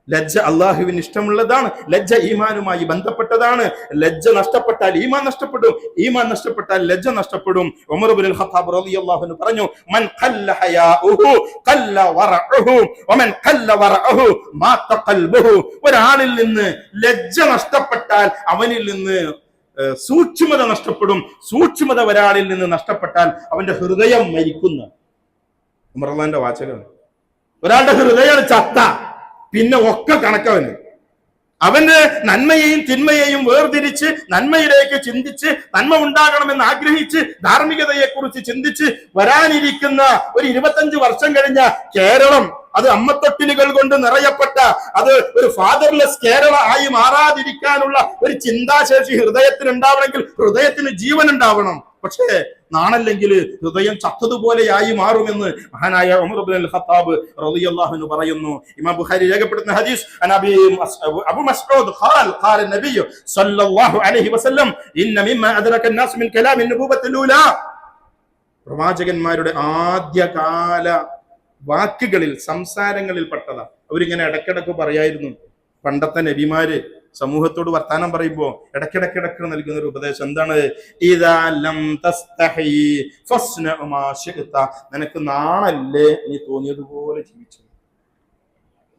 ലജ്ജ അള്ളാഹുവിന് ഇഷ്ടമുള്ളതാണ്. ലജ്ജ ഈമാനുമായി ബന്ധപ്പെട്ടതാണ്. ലജ്ജ നഷ്ടപ്പെട്ടാൽ ഈമാൻ നഷ്ടപ്പെടും, ഈമാൻ നഷ്ടപ്പെട്ടാൽ ലജ്ജ നഷ്ടപ്പെടും. ഉമർ ഇബ്നുൽ ഖത്താബ് റളിയല്ലാഹു അൻഹു പറഞ്ഞു, മൻ ഖല്ല ഹയാഉഹു ഖല്ല വറഉഹു വമൻ ഖല്ല വറഉഹു മാത ഖൽബുഹു. ഒരാളിൽ നിന്ന് ലജ്ജ നഷ്ടപ്പെട്ടാൽ അവനിൽ നിന്ന് സൂക്ഷ്മത നഷ്ടപ്പെടും. സൂക്ഷ്മത ഒരാളിൽ നിന്ന് നഷ്ടപ്പെട്ടാൽ അവന്റെ ഹൃദയം മരിക്കുന്നു. ഉമർ റളിയല്ലാഹുവിന്റെ വാചകമാണ്. ഒരാളുടെ ഹൃദയം ചത്ത പിന്നെ ഒക്കെ കണക്കവന്. അവന്റെ നന്മയെയും തിന്മയെയും വേർതിരിച്ച് നന്മയിലേക്ക് ചിന്തിച്ച് നന്മ ഉണ്ടാകണമെന്ന് ആഗ്രഹിച്ച് ധാർമ്മികതയെ കുറിച്ച് ചിന്തിച്ച് വരാനിരിക്കുന്ന ഒരു 25 വർഷം കഴിഞ്ഞ കേരളം, അത് അമ്മത്തൊട്ടിലുകൾ കൊണ്ട് നിറയപ്പെട്ട, അത് ഒരു ഫാദർലെസ് കേരള ആയി മാറാതിരിക്കാനുള്ള ഒരു ചിന്താശേഷി ഹൃദയത്തിന് ഉണ്ടാവണമെങ്കിൽ ഹൃദയത്തിന് ജീവൻ ഉണ്ടാവണം. പക്ഷേ നാണല്ലെങ്കിൽ ഹൃദയം ചത്തതുപോലെയായി മാറുമെന്ന് മഹാനായ ഉമർ ഇബ്നുൽ ഖത്താബ് റളിയല്ലാഹു അൻഹു പറയുന്നു. ഇമാം ബുഖാരി രേഖപ്പെടുത്തുന്ന ഹദീസ് അബൂ മസ്ഊദ് ഖാല നബി സല്ലല്ലാഹു അലൈഹി വസല്ലം ഇന്ന മിമ്മ അദ്റക الناس من كلام النبوة الأولى, പ്രവാചകന്മാരുടെ ആദ്യകാല വാക്കുകളിൽ സംസാരങ്ങളിൽ പെട്ടതാ. അവരിങ്ങനെ ഇടക്കിടക്ക് പറയായിരുന്നു. പണ്ടത്തെ നബിമാര് സമൂഹത്തോട് വർത്താനം പറയുമ്പോ ഇടക്കിടക്ക് നൽകുന്ന ഒരു ഉപദേശം എന്താണ്? ഇദാ ലം തസ്തഹി ഫസ്ന മാ ശിഅത, നിനക്ക് നാണല്ലേ നീ തോന്നിയതുപോലെ ജീവിച്ചു.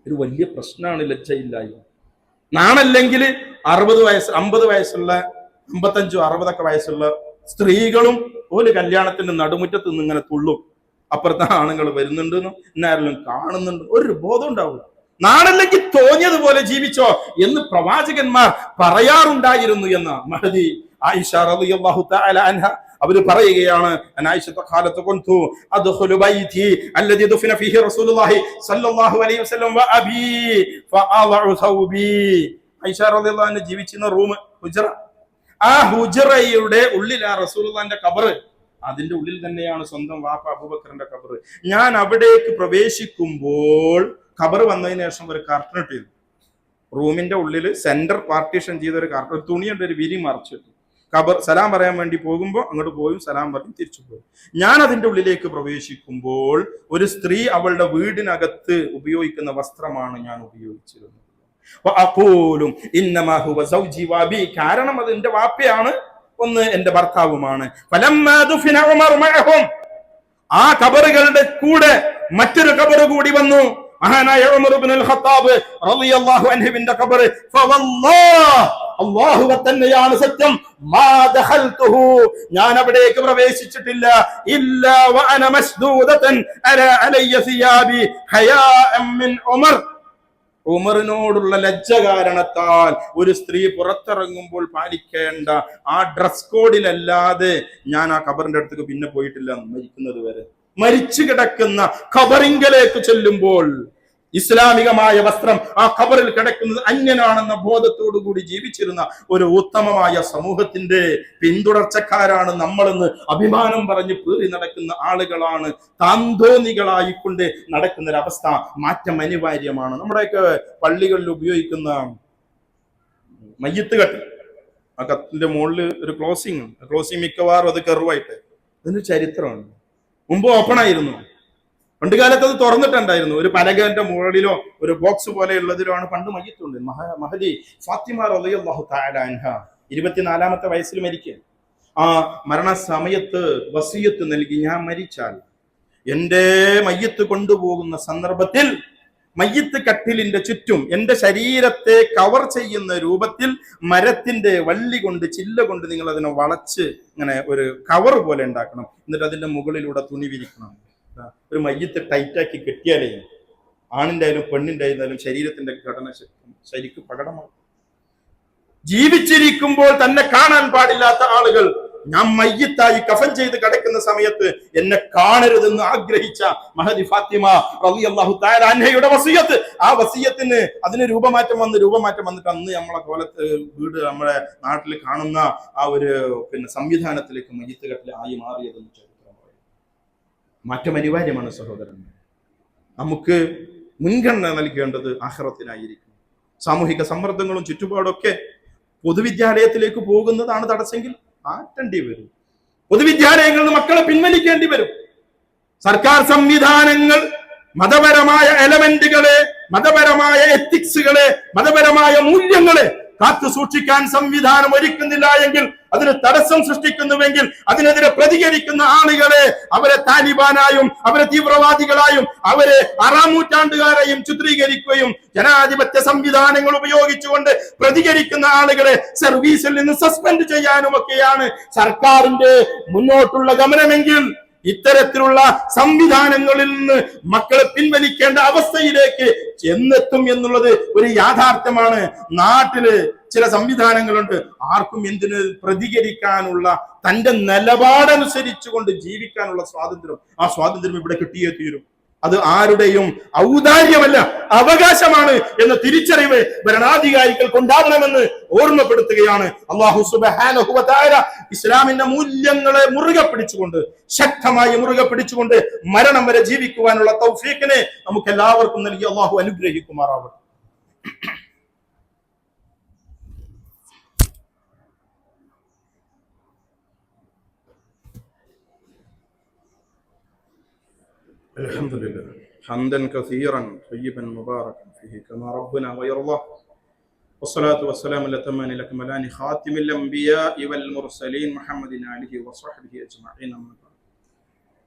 ഒരു വലിയ പ്രശ്നമാണ് ലജ്ജയില്ലായ്മ. നാണല്ലെങ്കിൽ 60 വയസ്സ് 50 വയസ്സുള്ള 55 60 വയസ്സുള്ള സ്ത്രീകളും ഒരു കല്യാണത്തിന്റെ നടുമുറ്റത്ത് നിന്ന് ഇങ്ങനെ തുള്ളും. അപ്പുറത്തെ ആണുങ്ങൾ വരുന്നുണ്ടെന്നും എന്നാരെങ്കിലും കാണുന്നുണ്ട്, ഒരു ബോധം ഉണ്ടാവില്ല. നാണല്ലെങ്കിൽ തോന്നിയതുപോലെ ജീവിച്ചോ എന്ന് പ്രവാചകന്മാർ പറയാറുണ്ടായിരുന്നു എന്ന് മഹദി ആയിഷ റളിയല്ലാഹു തആല അൻഹ അവര് പറയുകയാണ്. അനായിഷത്തെ കാലത്ത് കൊണ്ടു അദ്ഖുലു ബൈതി അല്ലദി ദുഫിന ഫീഹി റസൂലുള്ളാഹി സ്വല്ലല്ലാഹു അലൈഹി വസല്ലം വ അബി ഫഅളഉ സൗബി. ആയിഷ റളിയല്ലാഹു അൻഹ ജീവിച്ചിരുന്ന റൂം ഹുജ്റ. ആ ഹുജ്റയുടെ ഉള്ളിലാ റസൂലുള്ളാഹിന്റെ ഖബർ. അതിന്റെ ഉള്ളിൽ തന്നെയാണ് സ്വന്തം വാപ്പ അബൂബക്കറിന്റെ ഖബർ. ഞാൻ അവിടേക്ക് പ്രവേശിക്കുമ്പോൾ ഖബർ വന്നതിന് ശേഷം ഒരു കർട്ടൻ ഇട്ടിരുന്നു. റൂമിന്റെ ഉള്ളിൽ സെന്റർ പാർട്ടീഷൻ ചെയ്ത ഒരു കർട്ടൻ, ഒരു തുണിയുടെ ഒരു വിരി മറച്ചിട്ടു. ഖബർ സലാം പറയാൻ വേണ്ടി പോകുമ്പോൾ അങ്ങോട്ട് പോയും സലാം പറഞ്ഞ് തിരിച്ചു പോകും. ഞാൻ അതിന്റെ ഉള്ളിലേക്ക് പ്രവേശിക്കുമ്പോൾ ഒരു സ്ത്രീ അവളുടെ വീടിനകത്ത് ഉപയോഗിക്കുന്ന വസ്ത്രമാണ് ഞാൻ ഉപയോഗിച്ചിരുന്നത്. കാരണം അത് എന്റെ വാപ്പയാണ്, ഒന്ന് എന്റെ ഭർത്താവുമാണ്. ആ ഖബറുകളുടെ കൂടെ മറ്റൊരു ഖബർ കൂടി വന്നു. മഹാനായ ഉമർ ഇബ്നുൽ ഖത്താബ് റളിയല്ലാഹു അൻഹുവിന്റെ ഖബർ ഫവല്ലാഹ്, അല്ലാഹുവെ തന്നെയാണ് സത്യം, മാ ദഖൽതുഹു, ഞാൻ അവിടേക്ക് പ്രവേശിച്ചിട്ടില്ല, ഇല്ലാ വഅന മസ്ദൂദതൻ അലയ്യ സിയാബി ഹയാഅൻ മിൻ ഉമർ, ഉമറിനോടുള്ള ലജ്ജ കാരണത്താൽ ഒരു സ്ത്രീ പുറത്തിറങ്ങുമ്പോൾ പാലിക്കേണ്ട ആ ഡ്രസ് കോഡിലല്ലാതെ ഞാൻ ആ ഖബറിന്റെ അടുത്തേക്ക് പിന്നെ പോയിട്ടില്ല മരിക്കുന്നത് വരെ. മരിച്ചു കിടക്കുന്ന ഖബറിങ്കലേക്ക് ചെല്ലുമ്പോൾ ഇസ്ലാമികമായ വസ്ത്രം ആ ഖബറിൽ കിടക്കുന്നത് അന്യനാണെന്ന ബോധത്തോടു കൂടി ജീവിച്ചിരുന്ന ഒരു ഉത്തമമായ സമൂഹത്തിന്റെ പിന്തുടർച്ചക്കാരാണ് നമ്മളെന്ന് അഭിമാനം പറഞ്ഞ് പേറി നടക്കുന്ന ആളുകളാണ്. താന്തോന്നികളായിക്കൊണ്ട് നടക്കുന്ന ഒരവസ്ഥ മാറ്റം അനിവാര്യമാണ്. നമ്മുടെയൊക്കെ പള്ളികളിൽ ഉപയോഗിക്കുന്ന മയ്യത്ത് കെട്ട്, ആ കത്തിന്റെ മുകളിൽ ഒരു ക്ലോസിംഗ് മിക്കവാറും അത് കെറുവായിട്ട്, അതിന് ചരിത്രമാണ്. മുമ്പ് ഓപ്പൺ ആയിരുന്നു, പണ്ട് കാലത്ത് അത് തുറന്നിട്ടുണ്ടായിരുന്നു. ഒരു പലകന്റെ മുകളിലോ ഒരു ബോക്സ് പോലെയുള്ളതിലോ ആണ് പണ്ട് മയ്യത്തുണ്ട്. മഹദി ഫാത്തിമ റളിയല്ലാഹു തആല അൻഹ 24-ാമത്തെ വയസ്സിൽ മരിക്കുക. ആ മരണസമയത്ത് വസിയത്ത് നൽകി, ഞാൻ മരിച്ചാൽ എന്റെ മയ്യത്ത് കൊണ്ടുപോകുന്ന സന്ദർഭത്തിൽ മയ്യത്ത് കട്ടിലിന്റെ ചുറ്റും എന്റെ ശരീരത്തെ കവർ ചെയ്യുന്ന രൂപത്തിൽ മരത്തിന്റെ വള്ളി കൊണ്ട്, ചില്ല കൊണ്ട് നിങ്ങൾ അതിനെ വളച്ച് ഇങ്ങനെ ഒരു കവർ പോലെ ഉണ്ടാക്കണം. എന്നിട്ട് അതിന്റെ മുകളിലൂടെ തുണി വിരിക്കണം. ഒരു മയ്യത്ത് ടൈറ്റാക്കി കെട്ടിയാലേ ആണിന്റെ ആയാലും പെണ്ണിന്റെ ആയിരുന്നാലും ശരീരത്തിന്റെ ഘടന ശരിക്കും പ്രകടമാണ്. ജീവിച്ചിരിക്കുമ്പോൾ തന്നെ കാണാൻ പാടില്ലാത്ത ആളുകൾ ഞാൻ മയ്യത്തായി കഫൻ ചെയ്ത് കിടക്കുന്ന സമയത്ത് എന്നെ കാണരുതെന്ന് ആഗ്രഹിച്ച മഹദി ഫാത്തിമ റളിയല്ലാഹു തആല അൻഹയുടെ വസിയത്ത്, ആ വസിയത്തിന് അതിന് രൂപമാറ്റം വന്നിട്ട് അന്ന് നമ്മളെ കോലത്ത് വീട് നമ്മുടെ നാട്ടിൽ കാണുന്ന ആ ഒരു സംവിധാനത്തിലേക്ക് മയ്യത്ത് കെട്ടിൽ ആയി മാറിയതെന്ന് ചരിത്രം പറയും. മാറ്റം അനിവാര്യമാണ് സഹോദരന്മാർ. നമുക്ക് മുൻഗണന നൽകേണ്ടത് ആഖിറത്തിനായിരിക്കും. സാമൂഹിക സമ്മർദ്ദങ്ങളും ചുറ്റുപാടൊക്കെ പൊതുവിദ്യാലയത്തിലേക്ക് പോകുന്നതാണ് തടസ്സെങ്കിൽ മാറ്റേണ്ടി വരും. പൊതുവിദ്യാലയങ്ങളിൽ നിന്ന് മക്കളെ പിൻവലിക്കേണ്ടി വരും. സർക്കാർ സംവിധാനങ്ങൾ മതപരമായ എലമെന്റുകളെ, മതപരമായ എത്തിക്സുകളെ, മതപരമായ മൂല്യങ്ങളെ കാത്തു സൂക്ഷിക്കാൻ സംവിധാനം ഒരുക്കുന്നില്ല എങ്കിൽ, അതിന് തടസ്സം സൃഷ്ടിക്കുന്നുവെങ്കിൽ, അതിനെതിരെ പ്രതികരിക്കുന്ന ആളുകളെ അവരെ താലിബാനായും അവരെ തീവ്രവാദികളായും അവരെ 6-ാം നൂറ്റാണ്ടുകാരെയും ചിത്രീകരിക്കുകയും ജനാധിപത്യ സംവിധാനങ്ങൾ ഉപയോഗിച്ചുകൊണ്ട് പ്രതികരിക്കുന്ന ആളുകളെ സർവീസിൽ നിന്ന് സസ്പെൻഡ് ചെയ്യാനുമൊക്കെയാണ് സർക്കാരിന്റെ മുന്നോട്ടുള്ള ഗമനമെങ്കിൽ, ഇത്തരത്തിലുള്ള സംവിധാനങ്ങളിൽ നിന്ന് മക്കളെ പിൻവലിക്കേണ്ട അവസ്ഥയിലേക്ക് എന്നെത്തും എന്നുള്ളത് ഒരു യാഥാർത്ഥ്യമാണ്. നാട്ടില് ചില സംവിധാനങ്ങളുണ്ട്, ആർക്കും എന്തിന് പ്രതികരിക്കാനുള്ള തന്റെ നിലപാടനുസരിച്ചുകൊണ്ട് ജീവിക്കാനുള്ള സ്വാതന്ത്ര്യം, ആ സ്വാതന്ത്ര്യം ഇവിടെ കിട്ടിയേ തീരും. അത് ആരുടെയും ഔദാര്യമല്ല, അവകാശമാണ് എന്ന തിരിച്ചറിവ് ഭരണാധികാരികൾക്ക് ഉണ്ടാവണമെന്ന് ഓർമ്മപ്പെടുത്തുകയാണ്. അല്ലാഹു സുബ്ഹാനഹു വ തആല ഇസ്ലാമിന്റെ മൂല്യങ്ങളെ മുറുകെ പിടിച്ചുകൊണ്ട്, ശക്തമായി മുറുകെ പിടിച്ചുകൊണ്ട് മരണം വരെ ജീവിക്കുവാനുള്ള തൗഫീഖിനെ നമുക്ക് എല്ലാവർക്കും നൽകി അല്ലാഹു അനുഗ്രഹിക്കുമാറാവട്ടെ. الحمد لله حمدا كثيرا طيبا مباركا فيه كما ربنا ويرضى والصلاة والسلام الأتمان الأكملان خاتم الأنبياء والمرسلين محمد آله وصحبه أجمعين.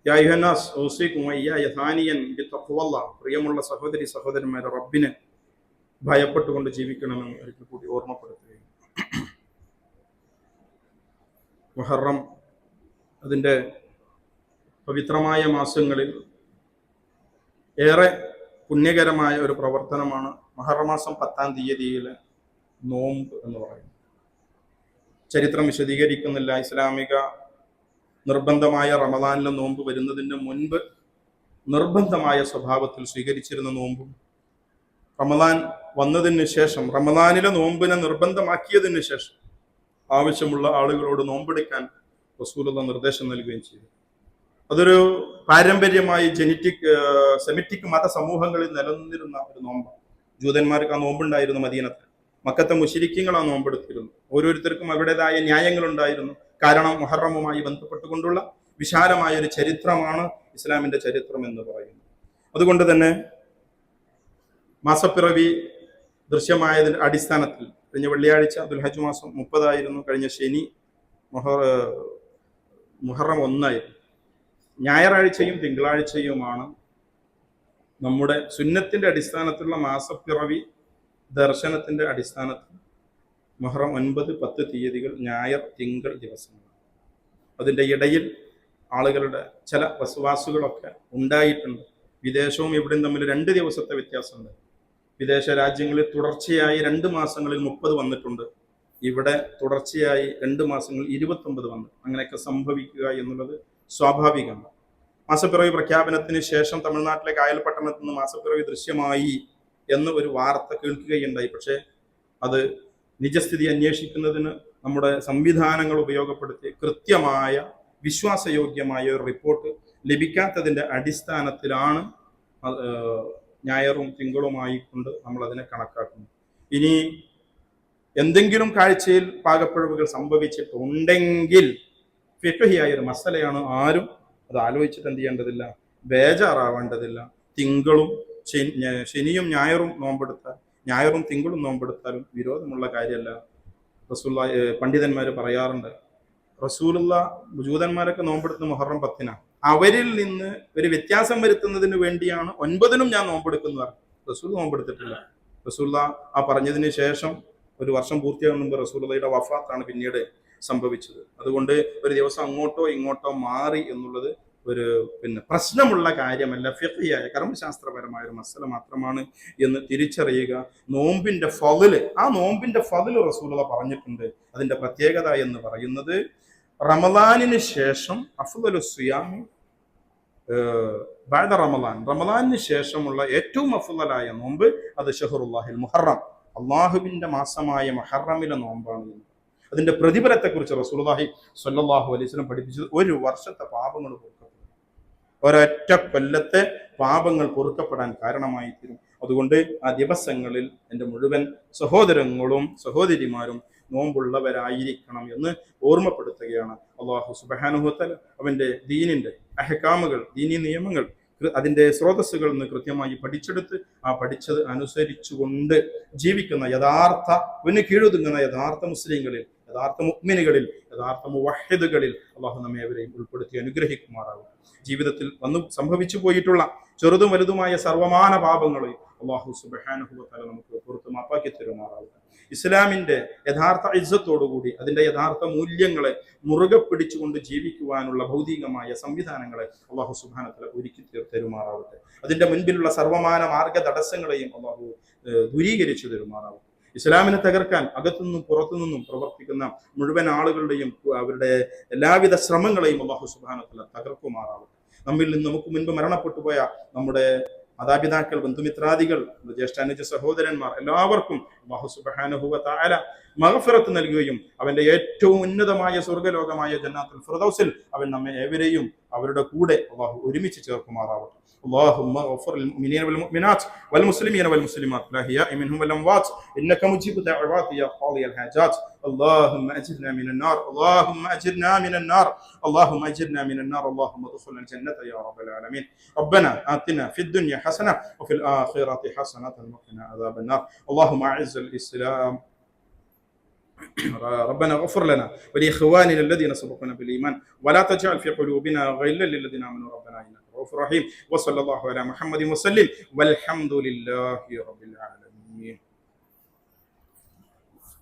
يا أيها الناس أوصيكم وإياي ثانيا بتقوى الله. പ്രിയമുള്ള സഹോദരി സഹോദരന്മാരെ, റബ്ബിനെ ഭയപ്പെട്ടുകൊണ്ട് ജീവിക്കണമെന്ന് ഒരിക്കൽ കൂടി ഓർമ്മപ്പെടുത്തുകയും, മുഹറം അതിൻ്റെ പവിത്രമായ മാസങ്ങളിൽ ഏറെ പുണ്യകരമായ ഒരു പ്രവർത്തനമാണ് മുഹറം മാസം 10-ാം തീയതിയിലെ നോമ്പ് എന്ന് പറയുന്നത്. ചരിത്രം വിശദീകരിക്കുന്നില്ല. ഇസ്ലാമിക നിർബന്ധമായ റമദാനിലെ നോമ്പ് വരുന്നതിന് മുൻപ് നിർബന്ധമായ സ്വഭാവത്തിൽ സ്വീകരിച്ചിരുന്ന നോമ്പും റമദാൻ വന്നതിന് ശേഷം, റമദാനിലെ നോമ്പിനെ നിർബന്ധമാക്കിയതിന് ശേഷം ആവശ്യമുള്ള ആളുകളോട് നോമ്പെടുക്കാൻ റസൂലുള്ളാഹി നിർദ്ദേശം നൽകുകയും ചെയ്തു. അതൊരു പാരമ്പര്യമായി സെമിറ്റിക് മത സമൂഹങ്ങളിൽ നിലനിന്നിരുന്ന ഒരു നോമ്പാണ്. ജൂതന്മാർക്ക് ആ നോമ്പുണ്ടായിരുന്നു. മദീനത്തിൽ മക്കത്തെ മുശ്രിക്കുകൾ ആ നോമ്പെടുത്തിരുന്നു. ഓരോരുത്തർക്കും അവരുടേതായ ന്യായങ്ങളുണ്ടായിരുന്നു. കാരണം മുഹറമുമായി ബന്ധപ്പെട്ടുകൊണ്ടുള്ള വിശാലമായ ഒരു ചരിത്രമാണ് ഇസ്ലാമിന്റെ ചരിത്രം എന്ന് പറയുന്നത്. അതുകൊണ്ട് തന്നെ മാസപ്പിറവി ദൃശ്യമായതിന്റെ അടിസ്ഥാനത്തിൽ കഴിഞ്ഞ വെള്ളിയാഴ്ച ദുൽഹജ്ജ് മാസം 30 ആയിരുന്നു. കഴിഞ്ഞ ശനി മുഹറം 1 ആയിരുന്നു. ഞായറാഴ്ചയും തിങ്കളാഴ്ചയുമാണ് നമ്മുടെ സുന്നത്തിന്റെ അടിസ്ഥാനത്തിലുള്ള മാസപ്പിറവി ദർശനത്തിന്റെ അടിസ്ഥാനത്തിൽ മുഹറം 9, 10 തീയതികൾ ഞായർ, തിങ്കൾ ദിവസങ്ങളാണ്. അതിൻ്റെ ഇടയിൽ ആളുകളുടെ ചില വസ്വാസുകളൊക്കെ ഉണ്ടായിട്ടുണ്ട്. വിദേശവും ഇവിടെയും തമ്മിൽ 2 ദിവസത്തെ വ്യത്യാസമുണ്ട്. വിദേശ രാജ്യങ്ങളിൽ തുടർച്ചയായി 2 മാസങ്ങളിൽ 30 വന്നിട്ടുണ്ട്. ഇവിടെ തുടർച്ചയായി 2 മാസങ്ങളിൽ 29 വന്നു. അങ്ങനെയൊക്കെ സംഭവിക്കുക എന്നുള്ളത് സ്വാഭാവികമാണ്. മാസപ്പിറവി പ്രഖ്യാപനത്തിന് ശേഷം തമിഴ്നാട്ടിലെ കായൽ പട്ടണത്തിൽ നിന്ന് മാസപ്പിറവി ദൃശ്യമായി എന്ന് ഒരു വാർത്ത കേൾക്കുകയുണ്ടായി. പക്ഷേ അത് നിജസ്ഥിതി അന്വേഷിക്കുന്നതിന് നമ്മുടെ സംവിധാനങ്ങൾ ഉപയോഗപ്പെടുത്തി കൃത്യമായ വിശ്വാസയോഗ്യമായ ഒരു റിപ്പോർട്ട് ലഭിക്കാത്തതിൻ്റെ അടിസ്ഥാനത്തിലാണ് ഞായറും തിങ്കളുമായി കൊണ്ട് നമ്മൾ അതിനെ കണക്കാക്കുന്നു. ഇനി എന്തെങ്കിലും കാഴ്ചയിൽ പാകപ്പിഴവുകൾ സംഭവിച്ചിട്ടുണ്ടെങ്കിൽ ഫിഖ്ഹിയായ ഒരു മസലയാണ്. ആരും അത് ആലോചിച്ചിട്ട് എന്ത് ചെയ്യേണ്ടതില്ല, ബേജാറാവേണ്ടതില്ല. തിങ്കളും ശനിയും ഞായറും നോമ്പെടുത്താൽ, ഞായറും തിങ്കളും നോമ്പെടുത്താലും വിരോധമുള്ള കാര്യമല്ല. റസൂലുള്ളാഹി പണ്ഡിതന്മാർ പറയാറുണ്ട്, റസൂലുള്ള ജൂതന്മാരൊക്കെ നോമ്പെടുത്ത് മുഹറം 10-നാണ്. അവരിൽ നിന്ന് ഒരു വ്യത്യാസം വരുത്തുന്നതിന് വേണ്ടിയാണ് 9-നും ഞാൻ നോമ്പെടുക്കുന്നത്. റസൂൽ നോമ്പെടുത്തിട്ടില്ല. റസൂലുള്ള ആ പറഞ്ഞതിന് ശേഷം ഒരു വർഷം പൂർത്തിയാകും മുമ്പ് റസൂലുള്ളാഹിയുടെ വഫാത്താണ് പിന്നീട് സംഭവിച്ചത്. അതുകൊണ്ട് ഒരു ദിവസം അങ്ങോട്ടോ ഇങ്ങോട്ടോ മാറി എന്നുള്ളത് ഒരു പ്രശ്നമുള്ള കാര്യമല്ല. ഫിഖ്ഹിയായ കർമ്മശാസ്ത്രപരമായ ഒരു മസല മാത്രമാണ് എന്ന് തിരിച്ചറിയുക. നോമ്പിന്റെ ഫള്, ആ നോമ്പിന്റെ ഫള് റസൂലുള്ളാഹി പറഞ്ഞിട്ടുണ്ട്. അതിന്റെ പ്രത്യേകത എന്ന് പറയുന്നത് റമളാനിന് ശേഷം അഫ്ളലു സിയാമി ബഅദ റമളാൻ, റമളാനിന് ശേഷമുള്ള ഏറ്റവും അഫ്ളലായ നോമ്പ് അത് ഷഹ്റുല്ലാഹിൽ മുഹറം, അള്ളാഹുവിന്റെ മാസമായ മുഹറമിലെ നോമ്പാണ്. അതിന്റെ പ്രതിഫലത്തെക്കുറിച്ച് റസൂലുള്ളാഹി സ്വല്ലല്ലാഹു അലൈഹി വസല്ലം പഠിപ്പിച്ചത് 1 വർഷത്തെ പാപങ്ങൾ പൊറുക്കപ്പെടും, ഒരൊറ്റ കൊല്ലത്തെ പാപങ്ങൾ പൊറുക്കപ്പെടാൻ കാരണമായി തീരും. അതുകൊണ്ട് ആ ദിവസങ്ങളിൽ എൻ്റെ മുഴുവൻ സഹോദരങ്ങളും സഹോദരിമാരും നോമ്പുള്ളവരായിരിക്കണം എന്ന് ഓർമ്മപ്പെടുത്തുകയാണ്. അല്ലാഹു സുബ്ഹാനഹു വ തആല അവന്റെ ദീനിന്റെ അഹ്കാമുകൾ, ദീനി നിയമങ്ങൾ, അതിന്റെ സ്രോതസ്സുകളിൽ നിന്ന് കൃത്യമായി പഠിച്ചെടുത്ത് ആ പഠിച്ചത് അനുസരിച്ചുകൊണ്ട് ജീവിക്കുന്ന കീഴൊതുങ്ങുന്ന യഥാർത്ഥ മുസ്ലിങ്ങളിൽ, യഥാർത്ഥ മുഅ്മിനുകളിൽ, യഥാർത്ഥ മുവഹ്ഹിദുകളിൽ അല്ലാഹു നമ്മെ അവരെയും ഉൾപ്പെടുത്തി അനുഗ്രഹിക്കുമാറാകും. ജീവിതത്തിൽ സംഭവിച്ചു പോയിട്ടുള്ള ചെറുതും വലുതുമായ സർവമാന പാപങ്ങളെ അല്ലാഹു സുബ്ഹാനഹു വ തആല നമുക്ക് പുറത്ത് മാപ്പാക്കി തരുമാറാകും. ഇസ്ലാമിന്റെ യഥാർത്ഥ ഇസ്സത്തോടുകൂടി അതിന്റെ യഥാർത്ഥ മൂല്യങ്ങളെ മുറുകെ പിടിച്ചുകൊണ്ട് ജീവിക്കുവാനുള്ള ഭൗതികമായ സംവിധാനങ്ങളെ അല്ലാഹു സുബ്ഹാനഹു വ തആല ഒരുക്കി തരുമാറാവട്ടെ. അതിന്റെ മുൻപിലുള്ള സർവമാന മാർഗ തടസ്സങ്ങളെയും അല്ലാഹു ദൂരീകരിച്ചു തരുമാറാവട്ടെ. ഇസ്ലാമിനെ തകർക്കാൻ അകത്തുനിന്നും പുറത്തുനിന്നും പ്രവർത്തിക്കുന്ന മുഴുവൻ ആളുകളുടെയും അവരുടെ എല്ലാവിധ ശ്രമങ്ങളെയും അല്ലാഹു സുബ്ഹാനഹു വ തആല തകർക്കുമാറാവട്ടെ. നമ്മിൽ നിന്ന് നമുക്ക് മുൻപ് മരണപ്പെട്ടു പോയ നമ്മുടെ മാതാപിതാക്കൾ, ബന്ധുമിത്രാദികൾ, ജ്യേഷ്ഠാനുജ സഹോദരന്മാർ എല്ലാവർക്കും അല്ലാഹു സുബ്ഹാനഹു വ തആല മഗ്ഫിറത്ത് നൽകുകയും അവന്റെ ഏറ്റവും ഉന്നതമായ സ്വർഗ്ഗലോകമായ ജന്നാത്തുൽ ഫിർദൗസിൽ അവൻ നമ്മെ ഏവരെയും അവരുടെ കൂടെ അല്ലാഹു ഒരുമിച്ച് ചേർക്കുമാറാവട്ടെ. اللهم اغفر للمؤمنين والمؤمنات والمسلمين والمسلمات الاحياء منهم والاموات انك مجيب دعوات يا قاضي الحاجات. اللهم اجرنا من النار، اللهم اجرنا من النار، اللهم اجرنا من النار، اللهم ادخلنا الجنه يا رب العالمين. ربنا آتنا في الدنيا حسنه وفي الاخره حسنه وقنا عذاب النار. اللهم اعز الاسلام، ربنا اغفر لنا ولإخواننا الذين سبقونا بالإيمان ولا تجعل في قلوبنا غلا للذين آمنوا ربنا إنك رؤوف رحيم. وصلى الله على محمد وسلم والحمد لله رب العالمين.